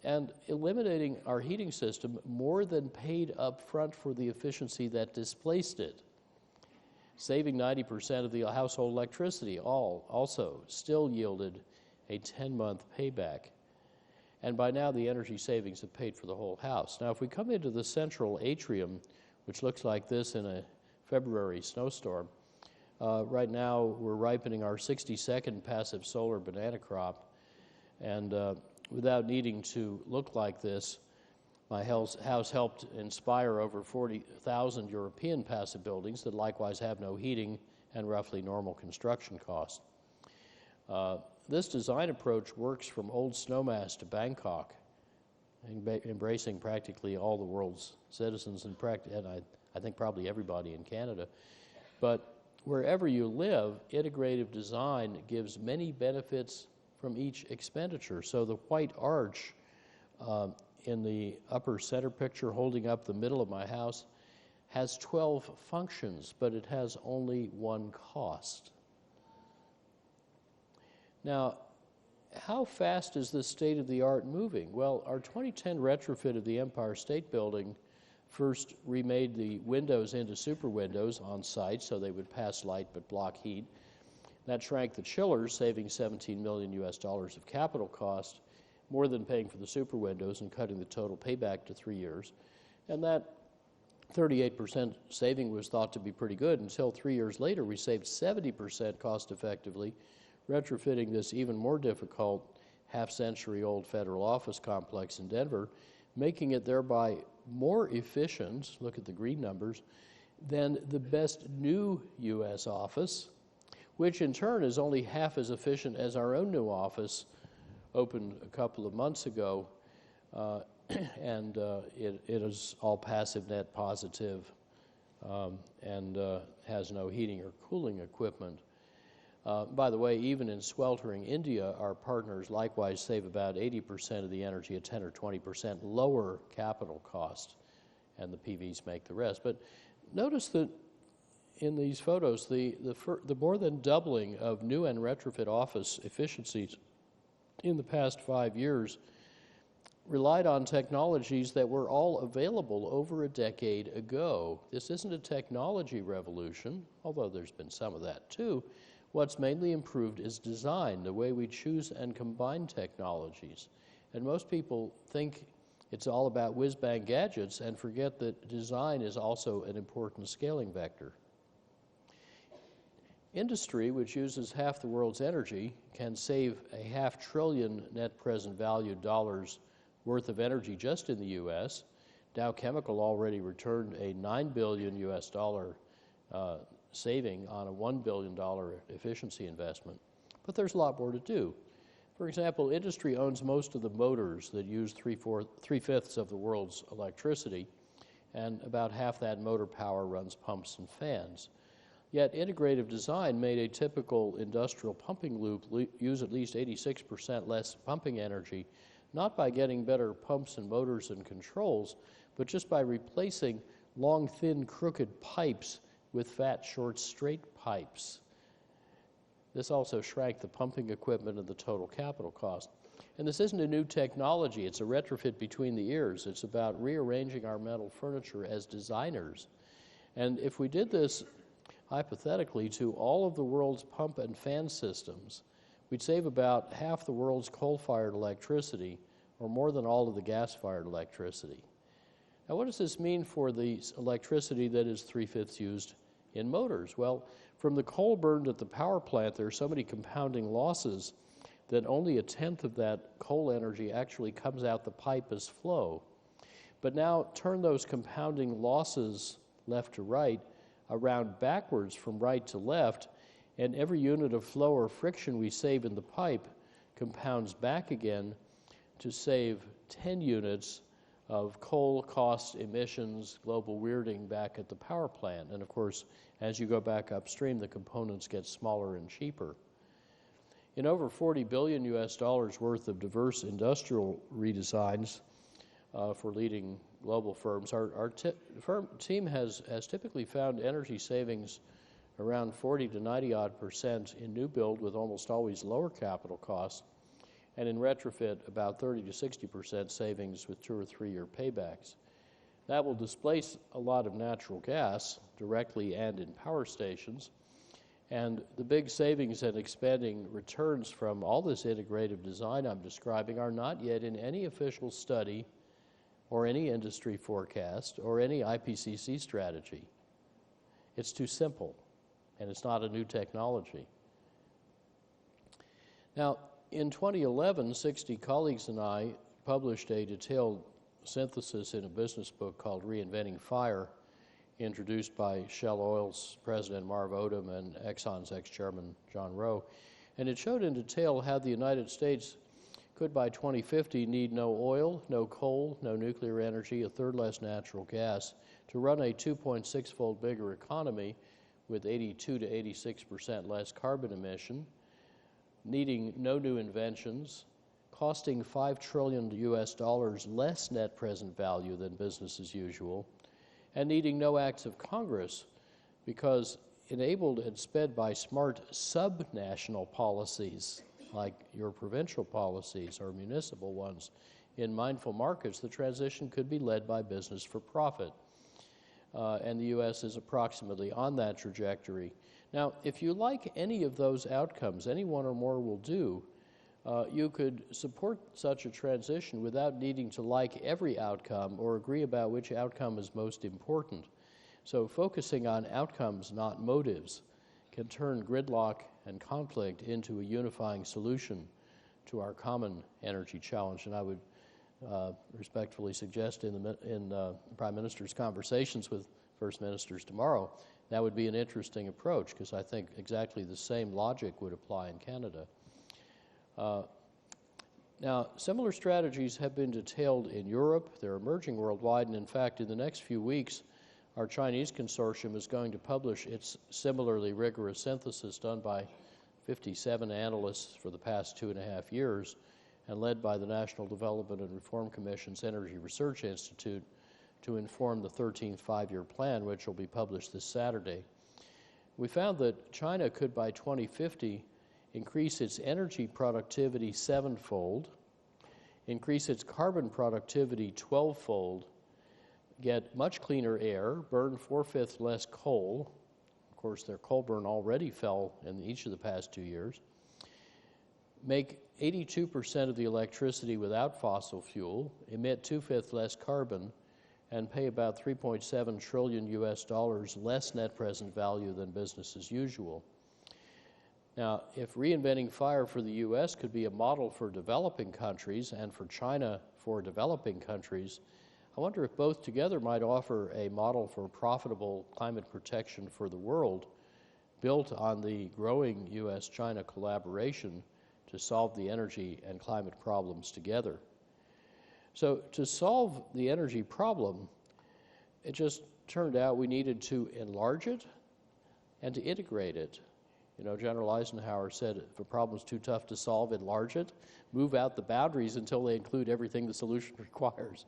And eliminating our heating system more than paid up front for the efficiency that displaced it. Saving 90% of the household electricity also still yielded a 10-month payback. And by now, the energy savings have paid for the whole house. Now, if we come into the central atrium, which looks like this in a February snowstorm, right now we're ripening our 60-second passive solar banana crop. And without needing to look like this, my house helped inspire over 40,000 European passive buildings that likewise have no heating and roughly normal construction cost. This design approach works from old Snowmass to Bangkok, embracing practically all the world's citizens and I think probably everybody in Canada. But wherever you live, integrative design gives many benefits from each expenditure. So the white arch in the upper center picture holding up the middle of my house has 12 functions, but it has only one cost. Now, how fast is this state-of-the-art moving? Well, our 2010 retrofit of the Empire State Building first remade the windows into super windows on site so they would pass light but block heat. That shrank the chillers, saving $17 million of capital cost, more than paying for the super windows and cutting the total payback to 3 years. And that 38% saving was thought to be pretty good until 3 years later we saved 70% cost effectively, retrofitting this even more difficult half-century-old federal office complex in Denver, making it thereby more efficient, look at the green numbers, than the best new U.S. office, which in turn is only half as efficient as our own new office, opened a couple of months ago, and it is all passive net positive and has no heating or cooling equipment. By the way, even in sweltering India, our partners likewise save about 80% of the energy at 10 or 20% lower capital cost, and the PVs make the rest. But notice that in these photos, the more than doubling of new and retrofit office efficiencies in the past 5 years relied on technologies that were all available over a decade ago. This isn't a technology revolution, although there's been some of that too. What's mainly improved is design, the way we choose and combine technologies. And most people think it's all about whiz-bang gadgets and forget that design is also an important scaling vector. Industry, which uses half the world's energy, can save $500 billion net present value dollars worth of energy just in the U.S. Dow Chemical already returned a $9 billion US dollar saving on a $1 billion efficiency investment. But there's a lot more to do. For example, industry owns most of the motors that use three-fifths of the world's electricity, and about half that motor power runs pumps and fans. Yet integrative design made a typical industrial pumping loop use at least 86% less pumping energy, not by getting better pumps and motors and controls, but just by replacing long, thin, crooked pipes with fat, short, straight pipes. This also shrank the pumping equipment and the total capital cost. And this isn't a new technology. It's a retrofit between the ears. It's about rearranging our metal furniture as designers. And if we did this hypothetically to all of the world's pump and fan systems, we'd save about half the world's coal-fired electricity, or more than all of the gas-fired electricity. Now, what does this mean for the electricity that is three-fifths used in motors? Well, from the coal burned at the power plant, there are so many compounding losses that only a tenth of that coal energy actually comes out the pipe as flow. But now turn those compounding losses left to right around backwards from right to left, and every unit of flow or friction we save in the pipe compounds back again to save 10 units of coal cost emissions, global weirding back at the power plant. And of course, as you go back upstream, the components get smaller and cheaper. In over $40 billion US worth of diverse industrial redesigns for leading global firms, our team has typically found energy savings around 40 to 90% in new build, with almost always lower capital costs, and in retrofit about 30 to 60% savings with 2 or 3 year paybacks. That will displace a lot of natural gas directly and in power stations, and the big savings and expanding returns from all this integrative design I'm describing are not yet in any official study or any industry forecast or any IPCC strategy. It's too simple, and it's not a new technology. Now, in 2011, 60 colleagues and I published a detailed synthesis in a business book called Reinventing Fire, introduced by Shell Oil's president Marv Odom and Exxon's ex-chairman John Rowe. And it showed in detail how the United States could by 2050 need no oil, no coal, no nuclear energy, a third less natural gas, to run a 2.6-fold bigger economy with 82 to 86% less carbon emission, needing no new inventions, costing $5 trillion US less net present value than business as usual, and needing no acts of Congress, because enabled and sped by smart sub-national policies like your provincial policies or municipal ones in mindful markets, the transition could be led by business for profit. And the U.S. is approximately on that trajectory. Now, if you like any of those outcomes, any one or more will do, you could support such a transition without needing to like every outcome or agree about which outcome is most important. So focusing on outcomes, not motives, can turn gridlock and conflict into a unifying solution to our common energy challenge. And I would respectfully suggest in the Prime Minister's conversations with First Ministers tomorrow, that would be an interesting approach, because I think exactly the same logic would apply in Canada. Now, similar strategies have been detailed in Europe. They're emerging worldwide, and in fact, in the next few weeks, our Chinese consortium is going to publish its similarly rigorous synthesis done by 57 analysts for the past 2.5 years and led by the National Development and Reform Commission's Energy Research Institute to inform the 13th five-year plan, which will be published this Saturday. We found that China could, by 2050, increase its energy productivity 7-fold, increase its carbon productivity 12-fold, get much cleaner air, burn 4/5 less coal. Of course, their coal burn already fell in each of the past 2 years. Make 82% of the electricity without fossil fuel, emit 2/5 less carbon, and pay about $3.7 trillion US less net present value than business as usual. Now, if reinventing fire for the U.S. could be a model for developing countries and for China for developing countries, I wonder if both together might offer a model for profitable climate protection for the world, built on the growing U.S.-China collaboration to solve the energy and climate problems together. So to solve the energy problem, it just turned out we needed to enlarge it and to integrate it. You know, General Eisenhower said, if a problem's too tough to solve, enlarge it, move out the boundaries until they include everything the solution requires.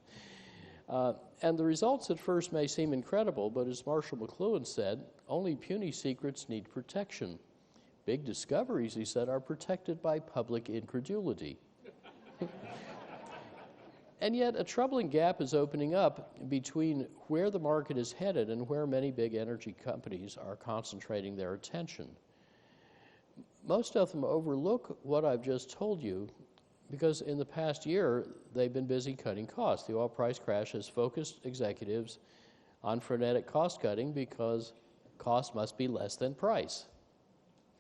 And the results at first may seem incredible, but as Marshall McLuhan said, only puny secrets need protection. Big discoveries, he said, are protected by public incredulity. And yet a troubling gap is opening up between where the market is headed and where many big energy companies are concentrating their attention. Most of them overlook what I've just told you because in the past year, they've been busy cutting costs. The oil price crash has focused executives on frenetic cost cutting because cost must be less than price.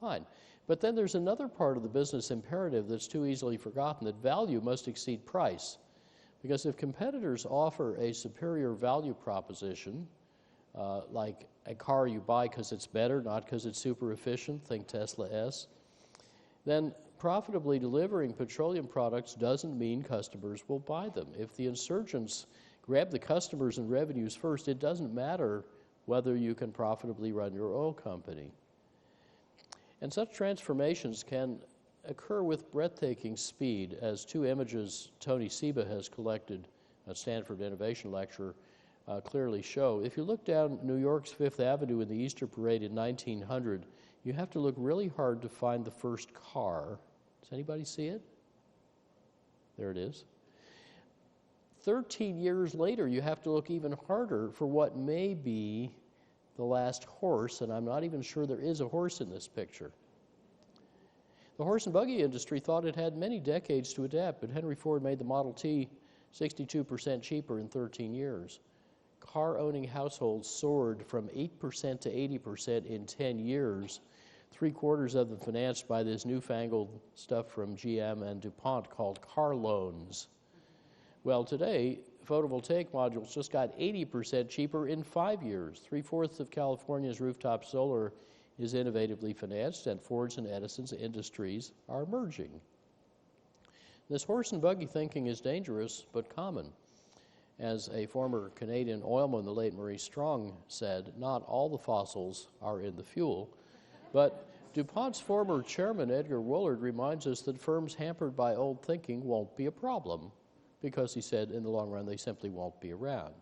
Fine. But then there's another part of the business imperative that's too easily forgotten, that value must exceed price. Because if competitors offer a superior value proposition, like a car you buy because it's better, not because it's super efficient, think Tesla S, then profitably delivering petroleum products doesn't mean customers will buy them. If the insurgents grab the customers and revenues first, it doesn't matter whether you can profitably run your oil company. And such transformations can occur with breathtaking speed, as two images Tony Seba has collected at Stanford Innovation Lecture clearly show. If you look down New York's Fifth Avenue in the Easter Parade in 1900, you have to look really hard to find the first car. Does anybody see it? There it is. 13 years later, you have to look even harder for what may be the last horse, and I'm not even sure there is a horse in this picture. The horse and buggy industry thought it had many decades to adapt, but Henry Ford made the Model T 62% cheaper in 13 years. Car-owning households soared from 8% to 80% in 10 years, 3/4 of them financed by this newfangled stuff from GM and DuPont called car loans. Well, today, photovoltaic modules just got 80% cheaper in 5 years. 3/4 of California's rooftop solar is innovatively financed, and Ford's and Edison's industries are emerging. This horse and buggy thinking is dangerous but common. As a former Canadian oilman, the late Maurice Strong, said, not all the fossils are in the fuel, but DuPont's former chairman, Edgar Woolard, reminds us that firms hampered by old thinking won't be a problem, because he said in the long run they simply won't be around.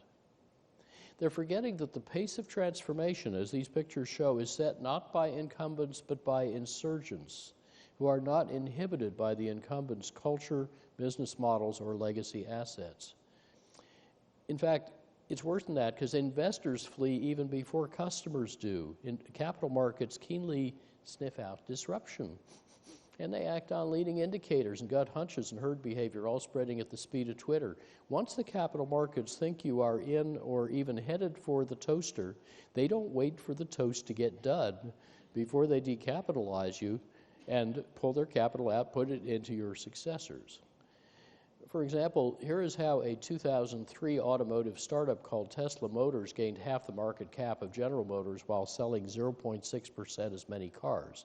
They're forgetting that the pace of transformation, as these pictures show, is set not by incumbents but by insurgents who are not inhibited by the incumbents' culture, business models, or legacy assets. In fact, it's worse than that because investors flee even before customers do. Capital markets keenly sniff out disruption, and they act on leading indicators and gut hunches and herd behavior, all spreading at the speed of Twitter. Once the capital markets think you are in or even headed for the toaster, they don't wait for the toast to get done before they decapitalize you and pull their capital out, put it into your successors. For example, here is how a 2003 automotive startup called Tesla Motors gained half the market cap of General Motors while selling 0.6% as many cars.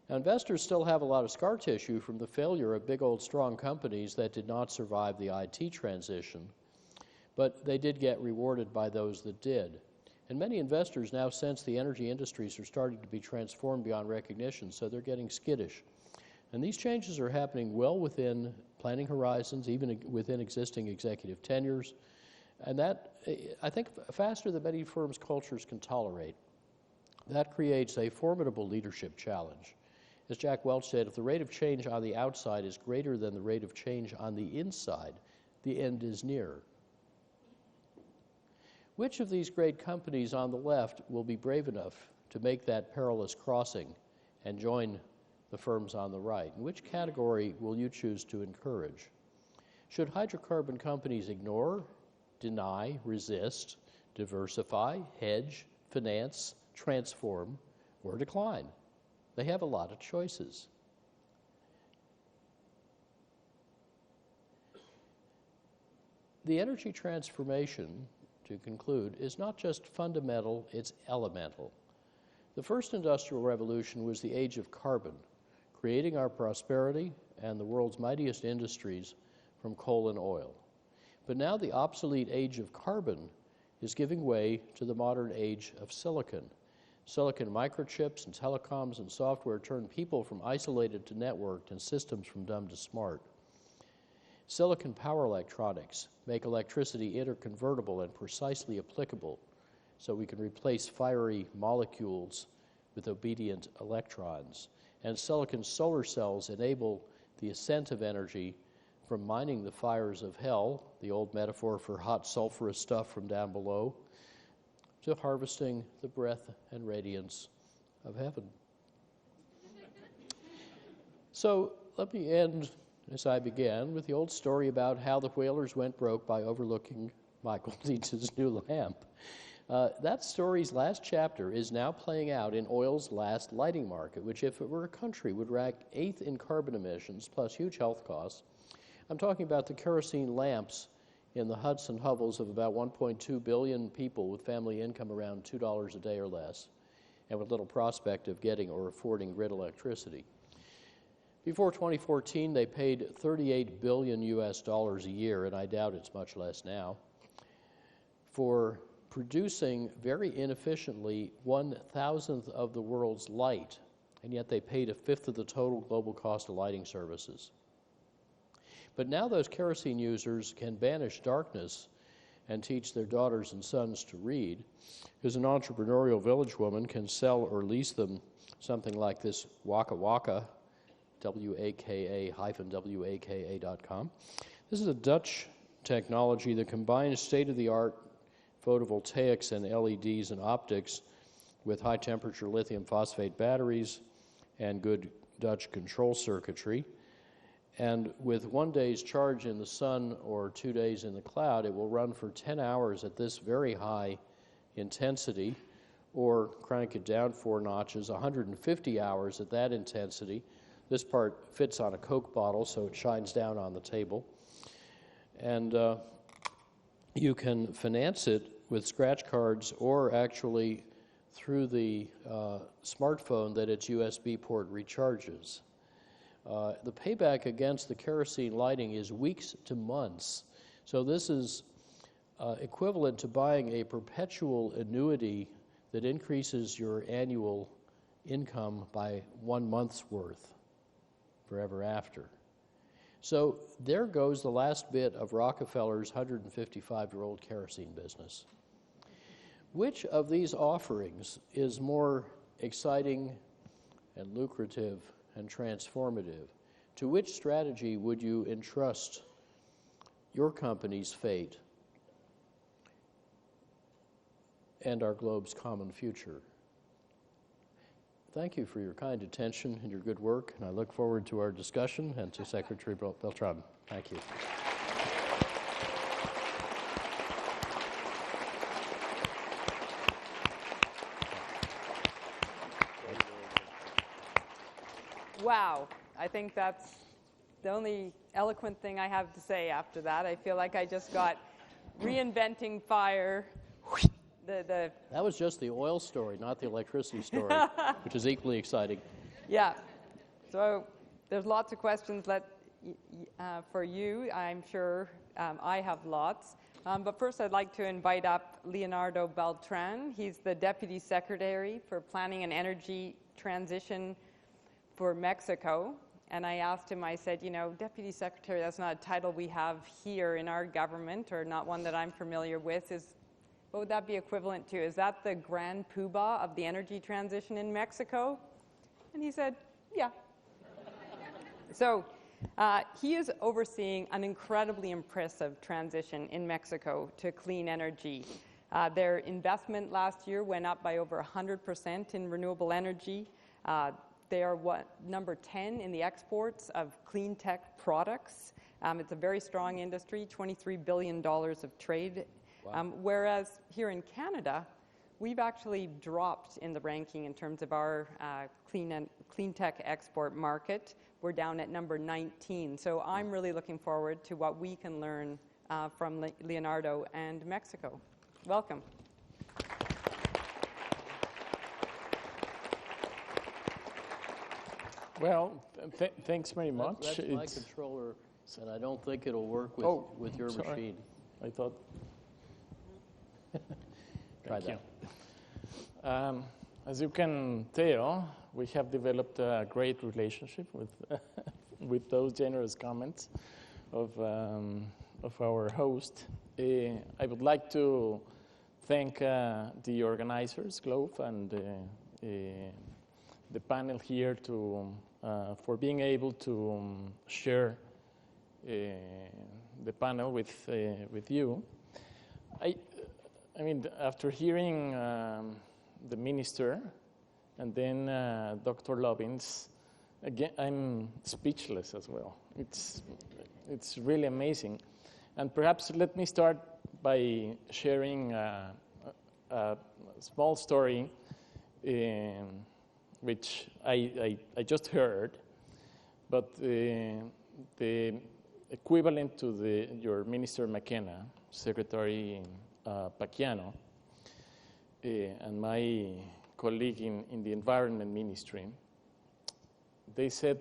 Now, investors still have a lot of scar tissue from the failure of big old strong companies that did not survive the IT transition, but they did get rewarded by those that did. And many investors now sense the energy industries are starting to be transformed beyond recognition, so they're getting skittish. And these changes are happening well within planning horizons, even within existing executive tenures, and that, I think, faster than many firms' cultures can tolerate. That creates a formidable leadership challenge. As Jack Welch said, if the rate of change on the outside is greater than the rate of change on the inside, the end is near. Which of these great companies on the left will be brave enough to make that perilous crossing and join the firms on the right? In which category will you choose to encourage? Should hydrocarbon companies ignore, deny, resist, diversify, hedge, finance, transform, or decline. They have a lot of choices. The energy transformation, to conclude, is not just fundamental, it's elemental. The first industrial revolution was the age of carbon, creating our prosperity and the world's mightiest industries from coal and oil. But now the obsolete age of carbon is giving way to the modern age of silicon. Silicon microchips and telecoms and software turn people from isolated to networked and systems from dumb to smart. Silicon power electronics make electricity interconvertible and precisely applicable, so we can replace fiery molecules with obedient electrons. And silicon solar cells enable the ascent of energy from mining the fires of hell, the old metaphor for hot sulfurous stuff from down below, to harvesting the breath and radiance of heaven. So let me end, as I began, with the old story about how the whalers went broke by overlooking Michael Dietz's new lamp. That story's last chapter is now playing out in oil's last lighting market, which, if it were a country, would rank 8th in carbon emissions, plus huge health costs. I'm talking about the kerosene lamps in the huts and hovels of about 1.2 billion people with family income around $2 a day or less, and with little prospect of getting or affording grid electricity. Before 2014, they paid $38 billion a year, and I doubt it's much less now, for producing very inefficiently 1,000th of the world's light, and yet they paid 1/5 of the total global cost of lighting services. But now those kerosene users can banish darkness and teach their daughters and sons to read, because an entrepreneurial village woman can sell or lease them something like this Waka Waka, WAKA-WAKA.com. This is a Dutch technology that combines state-of-the-art photovoltaics and LEDs and optics with high-temperature lithium phosphate batteries and good Dutch control circuitry. And with 1 day's charge in the sun or 2 days in the cloud, it will run for 10 hours at this very high intensity, or crank it down 4 notches, 150 hours at that intensity. This part fits on a Coke bottle, so it shines down on the table. And you can finance it with scratch cards or actually through the smartphone that its USB port recharges. The payback against the kerosene lighting is weeks to months. So this is equivalent to buying a perpetual annuity that increases your annual income by 1 month's worth forever after. So there goes the last bit of Rockefeller's 155-year-old kerosene business. Which of these offerings is more exciting and lucrative and transformative? To which strategy would you entrust your company's fate and our globe's common future? Thank you for your kind attention and your good work, and I look forward to our discussion and to Secretary Beltran. Thank you. Wow, I think that's the only eloquent thing I have to say after that. I feel like I just got reinventing fire. That was just the oil story, not the electricity story, which is equally exciting. Yeah. So there's lots of questions for you. I'm sure I have lots. But first, I'd like to invite up Leonardo Beltran. He's the Deputy Secretary for Planning and Energy Transition for Mexico. And I asked him, I said, Deputy Secretary, that's not a title we have here in our government, or not one that I'm familiar with. What would that be equivalent to? Is that the grand poobah of the energy transition in Mexico? And he said, yeah. So he is overseeing an incredibly impressive transition in Mexico to clean energy. Their investment last year went up by over 100% in renewable energy. They are number 10 in the exports of clean tech products. It's a very strong industry, $23 billion of trade. Wow. Whereas here in Canada, we've actually dropped in the ranking in terms of our clean tech export market. We're down at number 19. So I'm really looking forward to what we can learn from Leonardo and Mexico. Welcome. Well, thanks very much. That's my controller, and I don't think it'll work with your sorry. machine. I thought. Try Thank that. you. As you can tell, we have developed a great relationship with with those generous comments of our host. I would like to thank the organizers, Glove, and the panel here for being able to share the panel with you. I mean, after hearing the minister and then Dr. Lovins, again, I'm speechless as well. It's really amazing. And perhaps let me start by sharing a small story which I just heard, but the equivalent to your Minister McKenna, Secretary Pacquiano, and my colleague in the Environment Ministry, they said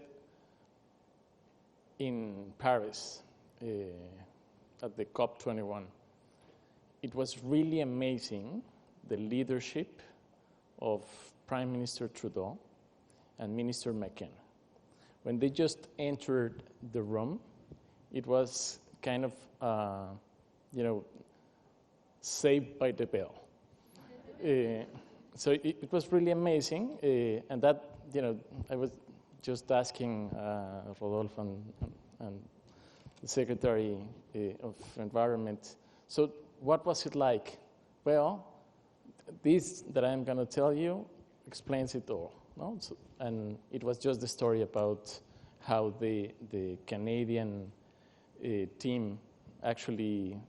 in Paris at the COP21, it was really amazing the leadership of Prime Minister Trudeau and Minister McKenna. When they just entered the room, it was kind of, saved by the bell. So it was really amazing, and that, I was just asking Rodolfo and the Secretary of Environment, so what was it like? Well, this that I'm going to tell you explains it all. No? So, and it was just the story about how the Canadian team actually,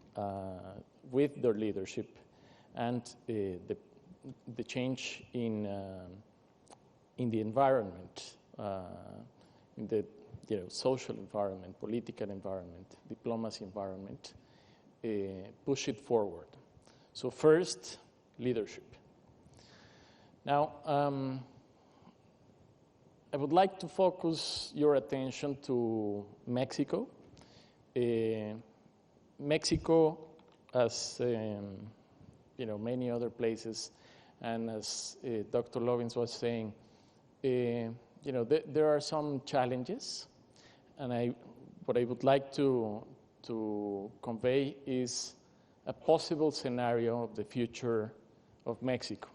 with their leadership and the change in the environment, in the social environment, political environment, diplomacy environment, push it forward. So first, leadership. Now, I would like to focus your attention to Mexico. Mexico, as many other places, and as Dr. Lovins was saying, there are some challenges, and what I would like to convey is a possible scenario of the future of Mexico.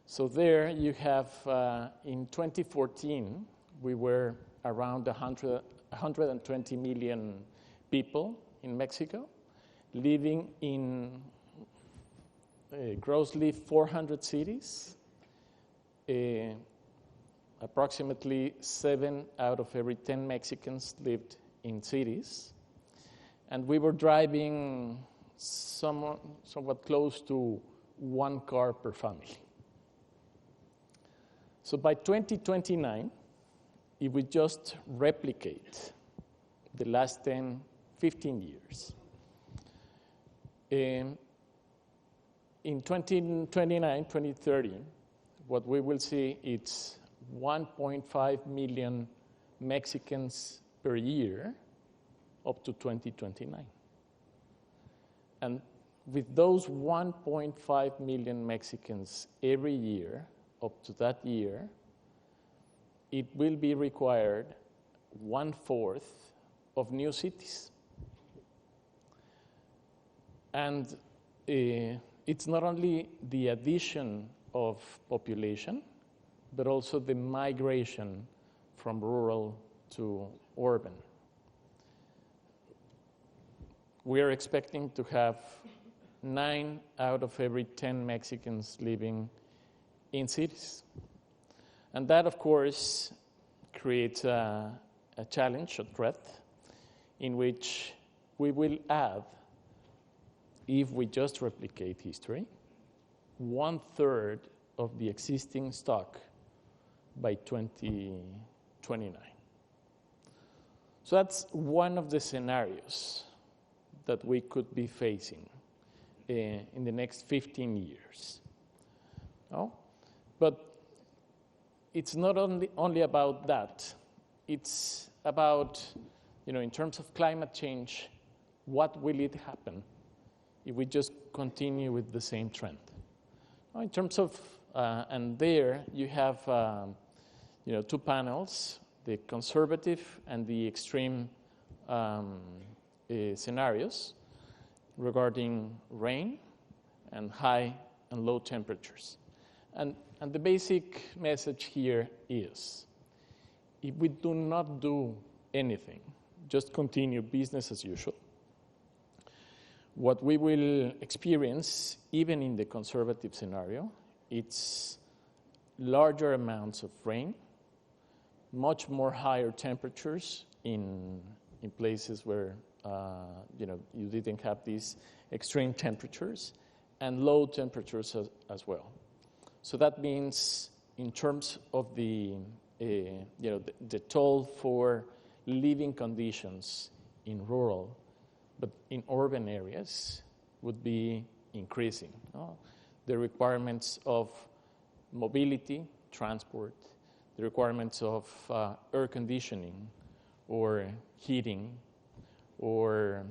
So there you have, in 2014, we were around 120 million people in Mexico, living in grossly 400 cities. Approximately 7 out of every 10 Mexicans lived in cities. And we were driving somewhat close to 1 car per family. So by 2029, if we just replicate the last 10, 15 years, in 2029, 2030, what we will see is 1.5 million Mexicans per year up to 2029. And with those 1.5 million Mexicans every year up to that year, it will be required 1/4 of new cities. And it's not only the addition of population, but also the migration from rural to urban. We are expecting to have 9 out of every 10 Mexicans living in cities. And that, of course, creates a challenge, a threat, in which we will add, if we just replicate history, 1/3 of the existing stock by 2029. So that's one of the scenarios that we could be facing in the next 15 years. No? But it's not only about that. It's about, in terms of climate change, what will it happen if we just continue with the same trend? In terms of, and there you have, 2 panels, the conservative and the extreme scenarios regarding rain and high and low temperatures. And the basic message here is, if we do not do anything, just continue business as usual, what we will experience, even in the conservative scenario, it's larger amounts of rain, much more higher temperatures in places where you didn't have these extreme temperatures, and low temperatures as well. So that means, in terms of the toll for living conditions in rural, but in urban areas, would be increasing. The requirements of mobility, transport, the requirements of air conditioning or heating, or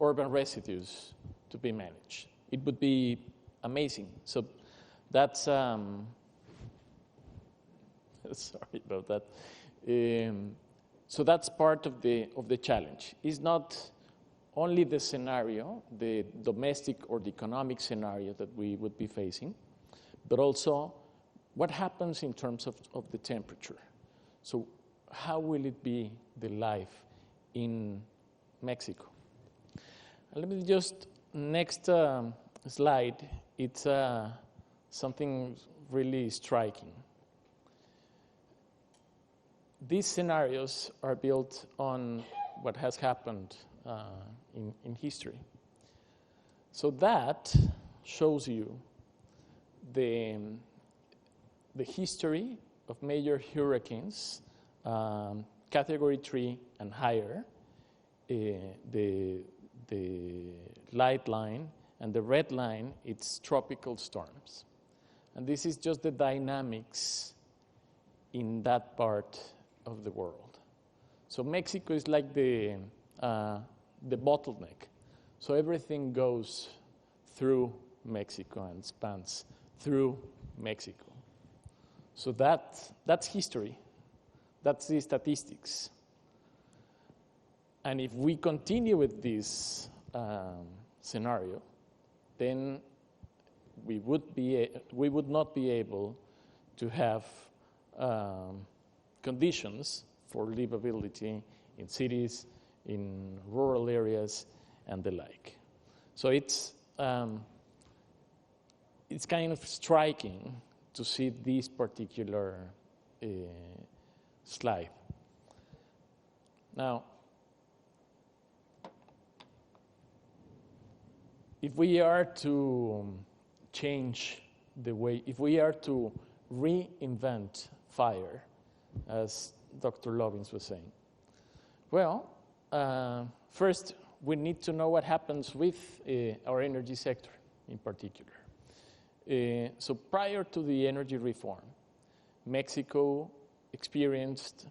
urban residues to be managed. It would be amazing. So that's sorry about that. So that's part of the challenge. It's not only the scenario, the domestic or the economic scenario that we would be facing, but also what happens in terms of the temperature. So how will it be the life in Mexico? And let me just, next slide, it's something really striking. These scenarios are built on what has happened in history. So that shows you the history of major hurricanes, Category 3 and higher, the light line, and the red line, it's tropical storms. And this is just the dynamics in that part of the world. So Mexico is like the bottleneck. So everything goes through Mexico and spans through Mexico. So that's history. That's the statistics. And if we continue with this scenario, then we would not be able to have conditions for livability in cities, in rural areas, and the like. So it's kind of striking to see this particular slide. Now, if we are to change the way, if we are to reinvent fire, as Dr. Lovins was saying, well, first we need to know what happens with our energy sector in particular. So prior to the energy reform, Mexico experienced,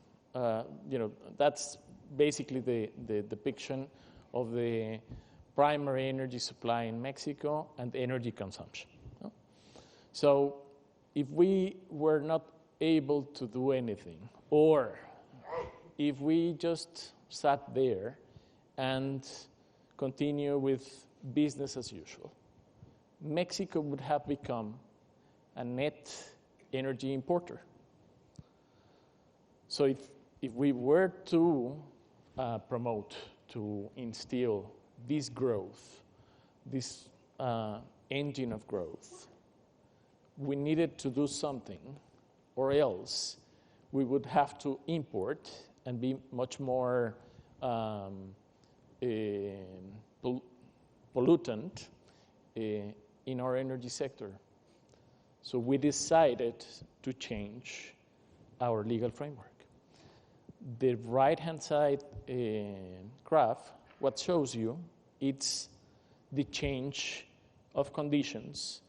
that's basically the depiction of the primary energy supply in Mexico and energy consumption. So if we were not able to do anything, or if we just sat there and continue with business as usual, Mexico would have become a net energy importer. So if we were to promote, to instill this growth, this engine of growth, we needed to do something, or else we would have to import and be much more pollutant in our energy sector. So we decided to change our legal framework. The right-hand side graph, what shows you, it's the change of conditions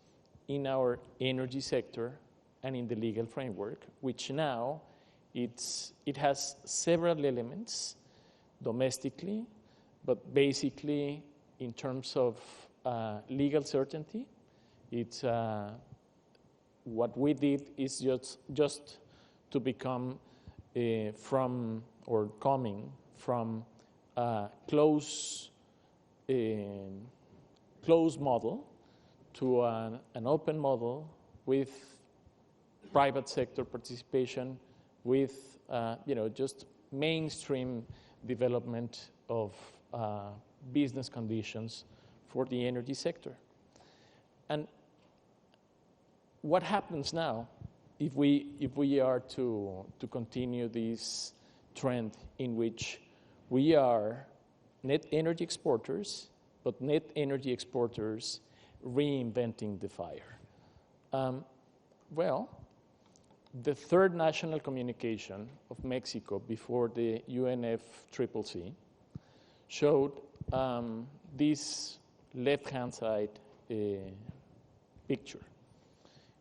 in our energy sector and in the legal framework, which now it has several elements domestically, but basically in terms of legal certainty, it's what we did is just to become from or coming from a closed model to an open model with private sector participation, with just mainstream development of business conditions for the energy sector. And what happens now if we are to continue this trend in which we are net energy exporters, but net energy exporters reinventing the fire? Well, the third national communication of Mexico before the UNFCCC showed this left-hand side picture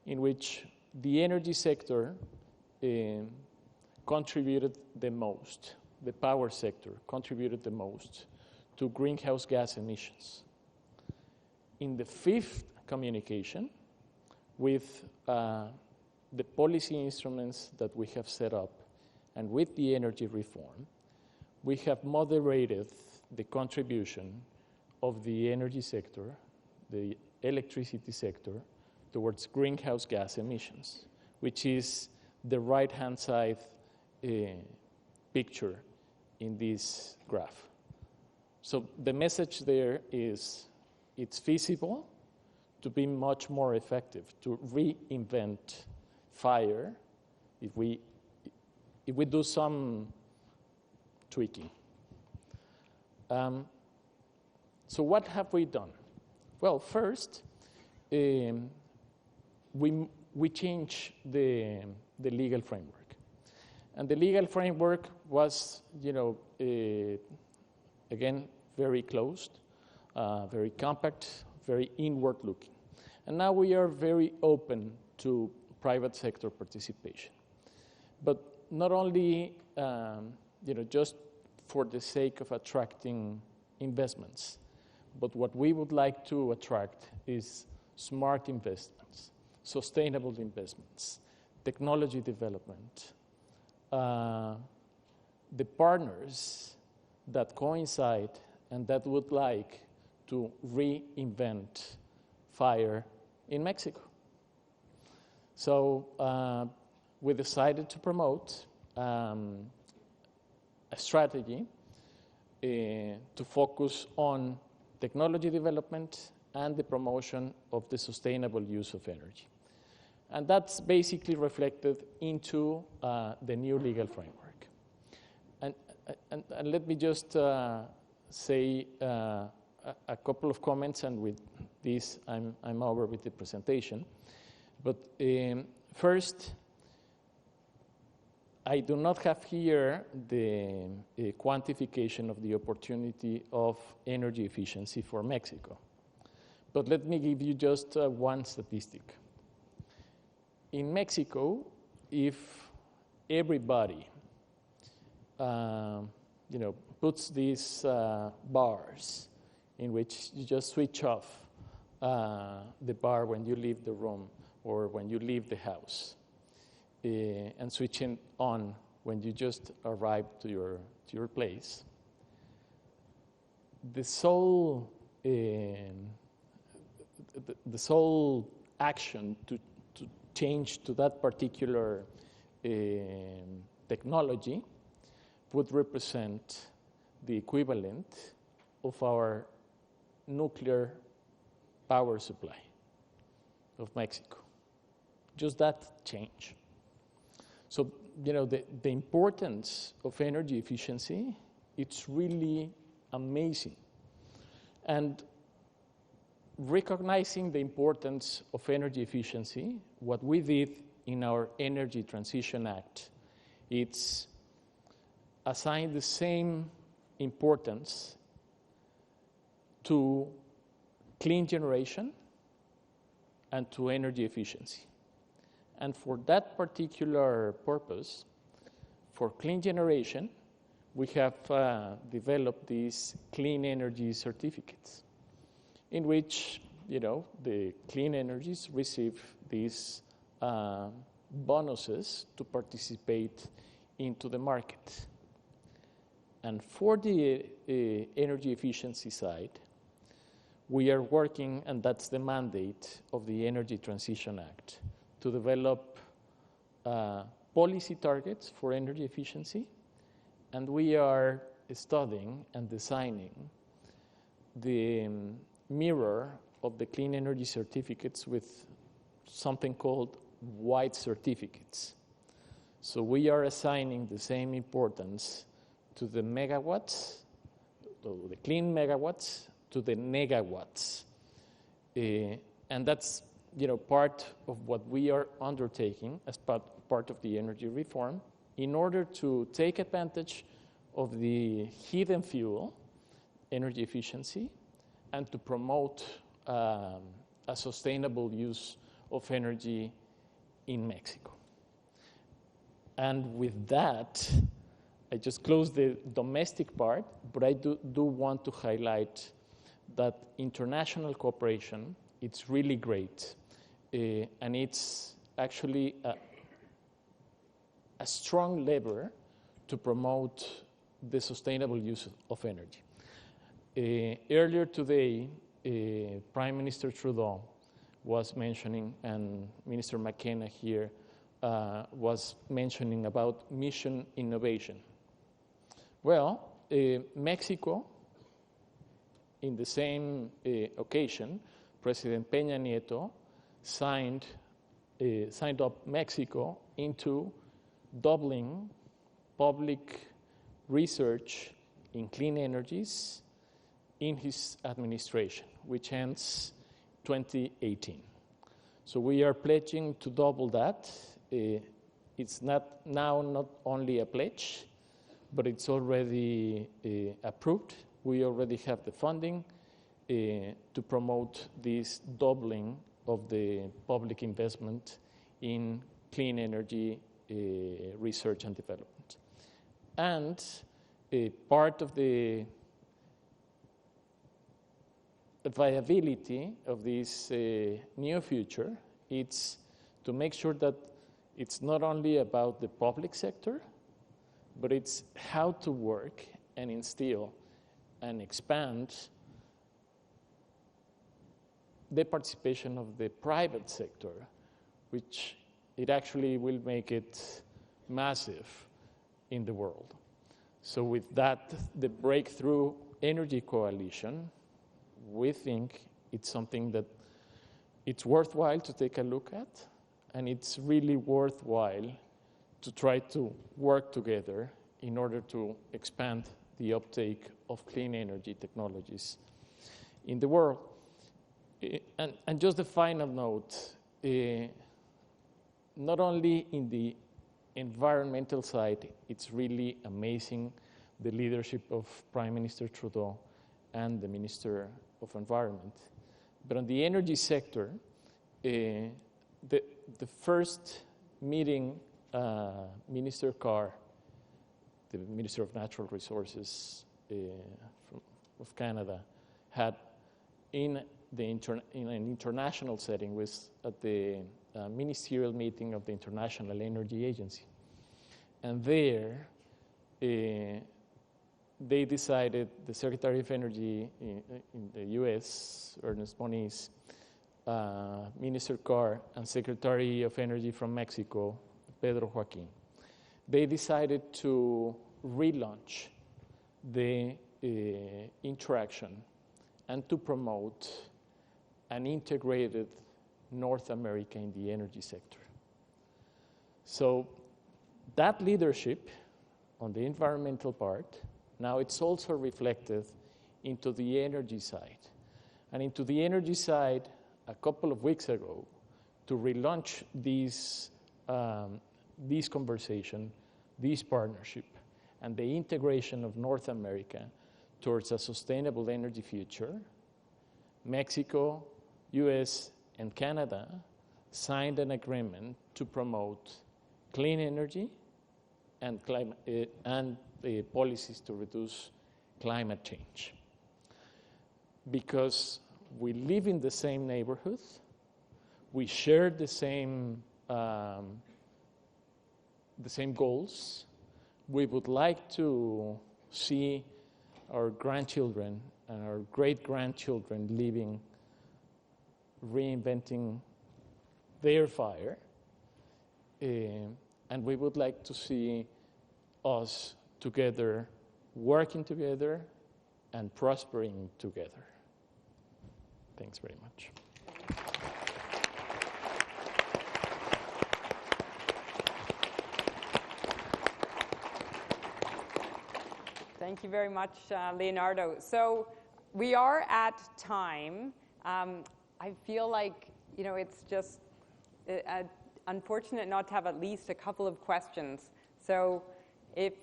in which the energy sector contributed the most, the power sector contributed the most to greenhouse gas emissions. In the fifth communication, with the policy instruments that we have set up and with the energy reform, we have moderated the contribution of the energy sector, the electricity sector, towards greenhouse gas emissions, which is the right-hand side picture in this graph. So the message there is it's feasible to be much more effective, to reinvent fire if we do some tweaking. So what have we done? Well, first, we changed the legal framework. And the legal framework was, again, very closed, very compact, very inward-looking. And now we are very open to private sector participation. But not only, just for the sake of attracting investments, but what we would like to attract is smart investments, sustainable investments, technology development, the partners that coincide and that would like to reinvent fire in Mexico. So we decided to promote a strategy to focus on technology development and the promotion of the sustainable use of energy. And that's basically reflected into the new legal framework. And let me just say a couple of comments, and with this I'm over with the presentation. But first, I do not have here the quantification of the opportunity of energy efficiency for Mexico. But let me give you just one statistic. In Mexico, if everybody puts these bars in which you just switch off the bar when you leave the room or when you leave the house, and switching on when you just arrive to your place, the sole action to change to that particular technology would represent the equivalent of our nuclear power supply of Mexico. Just that change. So, the importance of energy efficiency, it's really amazing. And recognizing the importance of energy efficiency, what we did in our Energy Transition Act, it's assign the same importance to clean generation and to energy efficiency. And for that particular purpose, for clean generation, we have developed these clean energy certificates, in which, the clean energies receive these bonuses to participate into the market. And for the energy efficiency side, we are working, and that's the mandate of the Energy Transition Act, to develop policy targets for energy efficiency. And we are studying and designing the mirror of the clean energy certificates with something called white certificates. So we are assigning the same importance to the megawatts, to the clean megawatts, to the negawatts. And that's part of what we are undertaking as part of the energy reform in order to take advantage of the hidden fuel, energy efficiency, and to promote a sustainable use of energy in Mexico. And with that, I just closed the domestic part, but I do want to highlight that international cooperation, it's really great. And it's actually a strong lever to promote the sustainable use of energy. Earlier today, Prime Minister Trudeau was mentioning, and Minister McKenna here was mentioning about mission innovation. Well, Mexico, in the same occasion, President Peña Nieto signed up Mexico into doubling public research in clean energies in his administration, which ends 2018. So we are pledging to double that. It's not only a pledge, but it's already approved. We already have the funding to promote this doubling of the public investment in clean energy research and development. And part of the viability of this new future, it's to make sure that it's not only about the public sector, but it's how to work and instill and expand the participation of the private sector, which it actually will make it massive in the world. So with that, the Breakthrough Energy Coalition, we think it's something that it's worthwhile to take a look at, and it's really worthwhile to try to work together in order to expand the uptake of clean energy technologies in the world. And just a final note, not only in the environmental side, it's really amazing the leadership of Prime Minister Trudeau and the Minister of Environment. But on the energy sector, the first meeting Minister Carr, the Minister of Natural Resources of Canada, had in an international setting was at the ministerial meeting of the International Energy Agency. And there, they decided, the Secretary of Energy in the U.S., Ernest Moniz, Minister Carr, and Secretary of Energy from Mexico, Pedro Joaquin, they decided to relaunch the interaction and to promote an integrated North America in the energy sector. So that leadership on the environmental part, now it's also reflected into the energy side. And into the energy side, a couple of weeks ago, to relaunch this conversation, this partnership, and the integration of North America towards a sustainable energy future, Mexico, US, and Canada signed an agreement to promote clean energy and policies to reduce climate change. Because we live in the same neighborhood, we share the same goals. We would like to see our grandchildren and our great-grandchildren living, reinventing their fire. And we would like to see us together, working together, and prospering together. Thanks very much. Thank you very much, Leonardo. So we are at time. I feel like, it's just unfortunate not to have at least a couple of questions. So if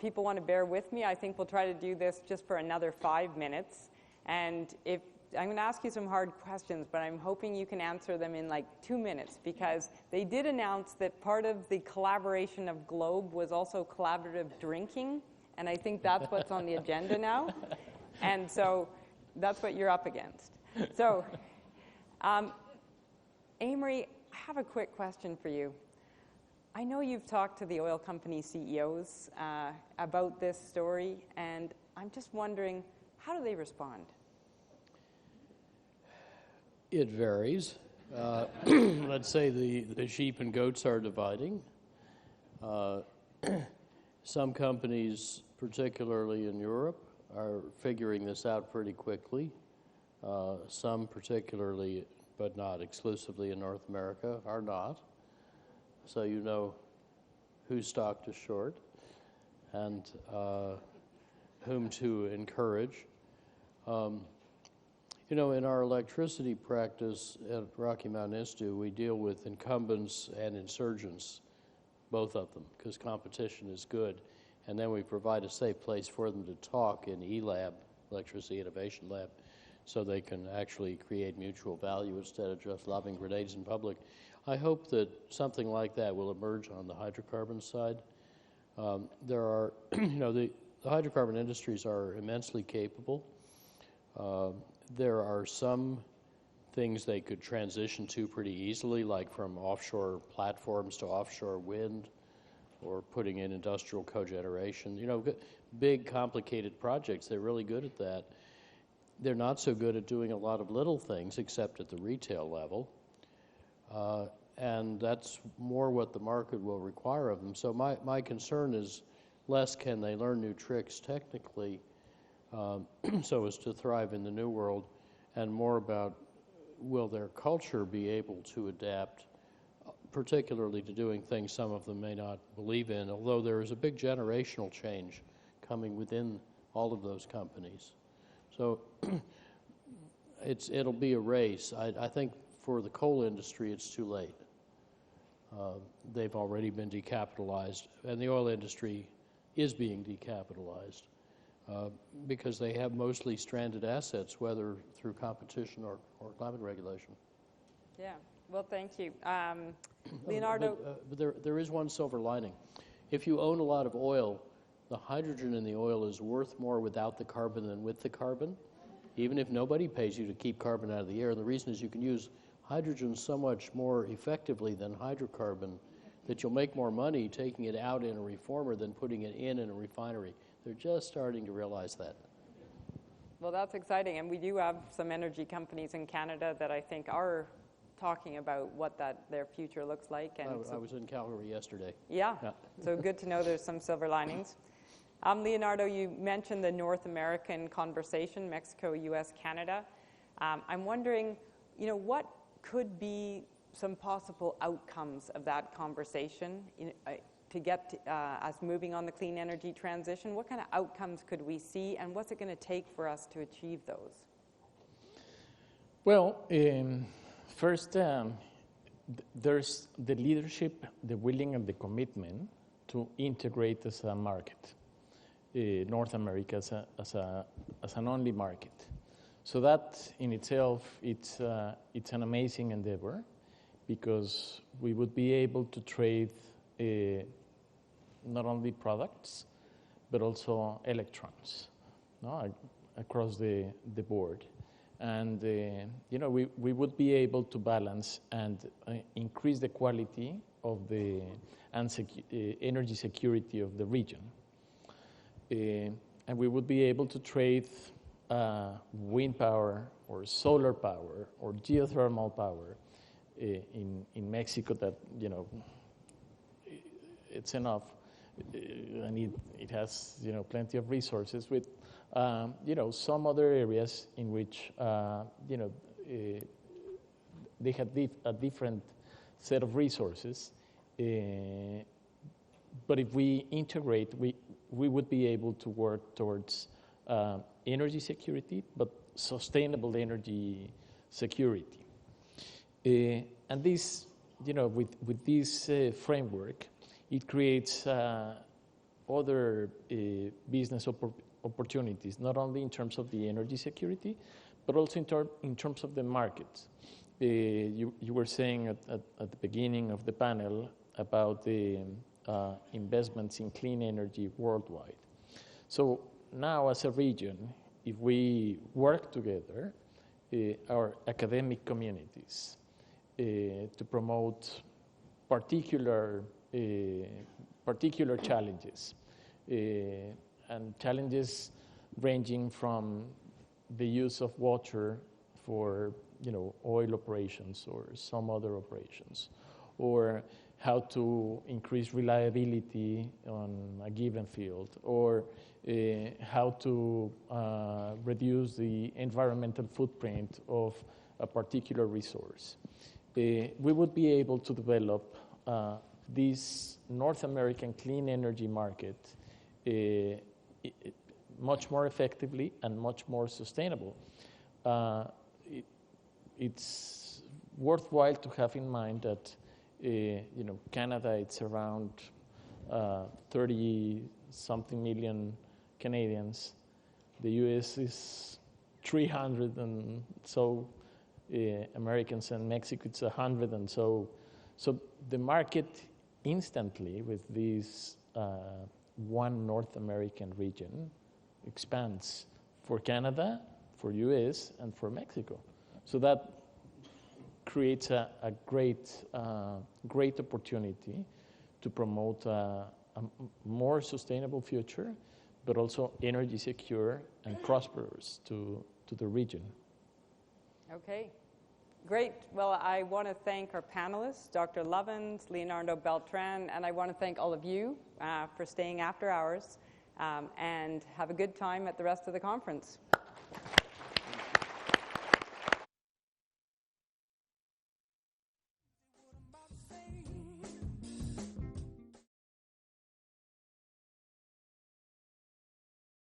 people want to bear with me, I think we'll try to do this just for another 5 minutes. And I'm going to ask you some hard questions, but I'm hoping you can answer them in like 2 minutes, because they did announce that part of the collaboration of Globe was also collaborative drinking. And I think that's what's on the agenda now. And so that's what you're up against. So, Amory, I have a quick question for you. I know you've talked to the oil company CEOs about this story, and I'm just wondering, how do they respond? It varies. Let's say the sheep and goats are dividing. Some companies, particularly in Europe, are figuring this out pretty quickly. Some particularly, but not exclusively in North America, are not. So you know whose stock to short and whom to encourage. In our electricity practice at Rocky Mountain Institute, we deal with incumbents and insurgents, both of them, because competition is good. And then we provide a safe place for them to talk in eLab, Electricity Innovation Lab, so they can actually create mutual value instead of just lobbing grenades in public. I hope that something like that will emerge on the hydrocarbon side. There are, the hydrocarbon industries are immensely capable. There are some things they could transition to pretty easily, like from offshore platforms to offshore wind, or putting in industrial cogeneration. Big, complicated projects, they're really good at that. They're not so good at doing a lot of little things, except at the retail level. And that's more what the market will require of them. So my concern is less can they learn new tricks technically so as to thrive in the new world, and more about will their culture be able to adapt, particularly to doing things some of them may not believe in, although there is a big generational change coming within all of those companies. So it'll be a race. I think for the coal industry, it's too late. They've already been decapitalized, and the oil industry is being decapitalized because they have mostly stranded assets, whether through competition or climate regulation. Yeah, well, thank you. Leonardo? But there is one silver lining. If you own a lot of oil, the hydrogen in the oil is worth more without the carbon than with the carbon, even if nobody pays you to keep carbon out of the air. And the reason is you can use hydrogen so much more effectively than hydrocarbon that you'll make more money taking it out in a reformer than putting it in a refinery. They're just starting to realize that. Well, that's exciting. And we do have some energy companies in Canada that I think are talking about what their future looks like. And I was in Calgary yesterday. Yeah, so good to know there's some silver linings. Leonardo, you mentioned the North American conversation, Mexico, US, Canada. I'm wondering, what could be some possible outcomes of that conversation to get us moving on the clean energy transition? What kind of outcomes could we see, and what's it going to take for us to achieve those? Well, first, there's the leadership, the willing, and the commitment to integrate as a market, North America as an only market. So that in itself, it's an amazing endeavor, because we would be able to trade not only products, but also electrons, no, across the board. And we would be able to balance and increase the quality of the energy security of the region. And we would be able to trade wind power or solar power or geothermal power in Mexico that, it's enough, and it has, plenty of resources with, some other areas in which, they have a different set of resources. But if we integrate, we would be able to work towards energy security, but sustainable energy security. And this, with this framework, it creates other business opportunities, not only in terms of the energy security, but also in terms of the markets. You were saying at the beginning of the panel about the investments in clean energy worldwide. So now, as a region, if we work together, our academic communities, to promote particular challenges, and challenges ranging from the use of water for oil operations or some other operations, or how to increase reliability on a given field, or how to reduce the environmental footprint of a particular resource. We would be able to develop this North American clean energy market much more effectively and much more sustainable. It's worthwhile to have in mind that Canada, it's around 30-something million Canadians. The U.S. is 300 and so Americans, and Mexico it's 100 and so. So the market instantly with this one North American region expands for Canada, for U.S., and for Mexico. So that creates a great opportunity to promote a more sustainable future, but also energy secure and prosperous to the region. Okay, great. Well, I want to thank our panelists, Dr. Lovins, Leonardo Beltran, and I want to thank all of you for staying after hours, and have a good time at the rest of the conference.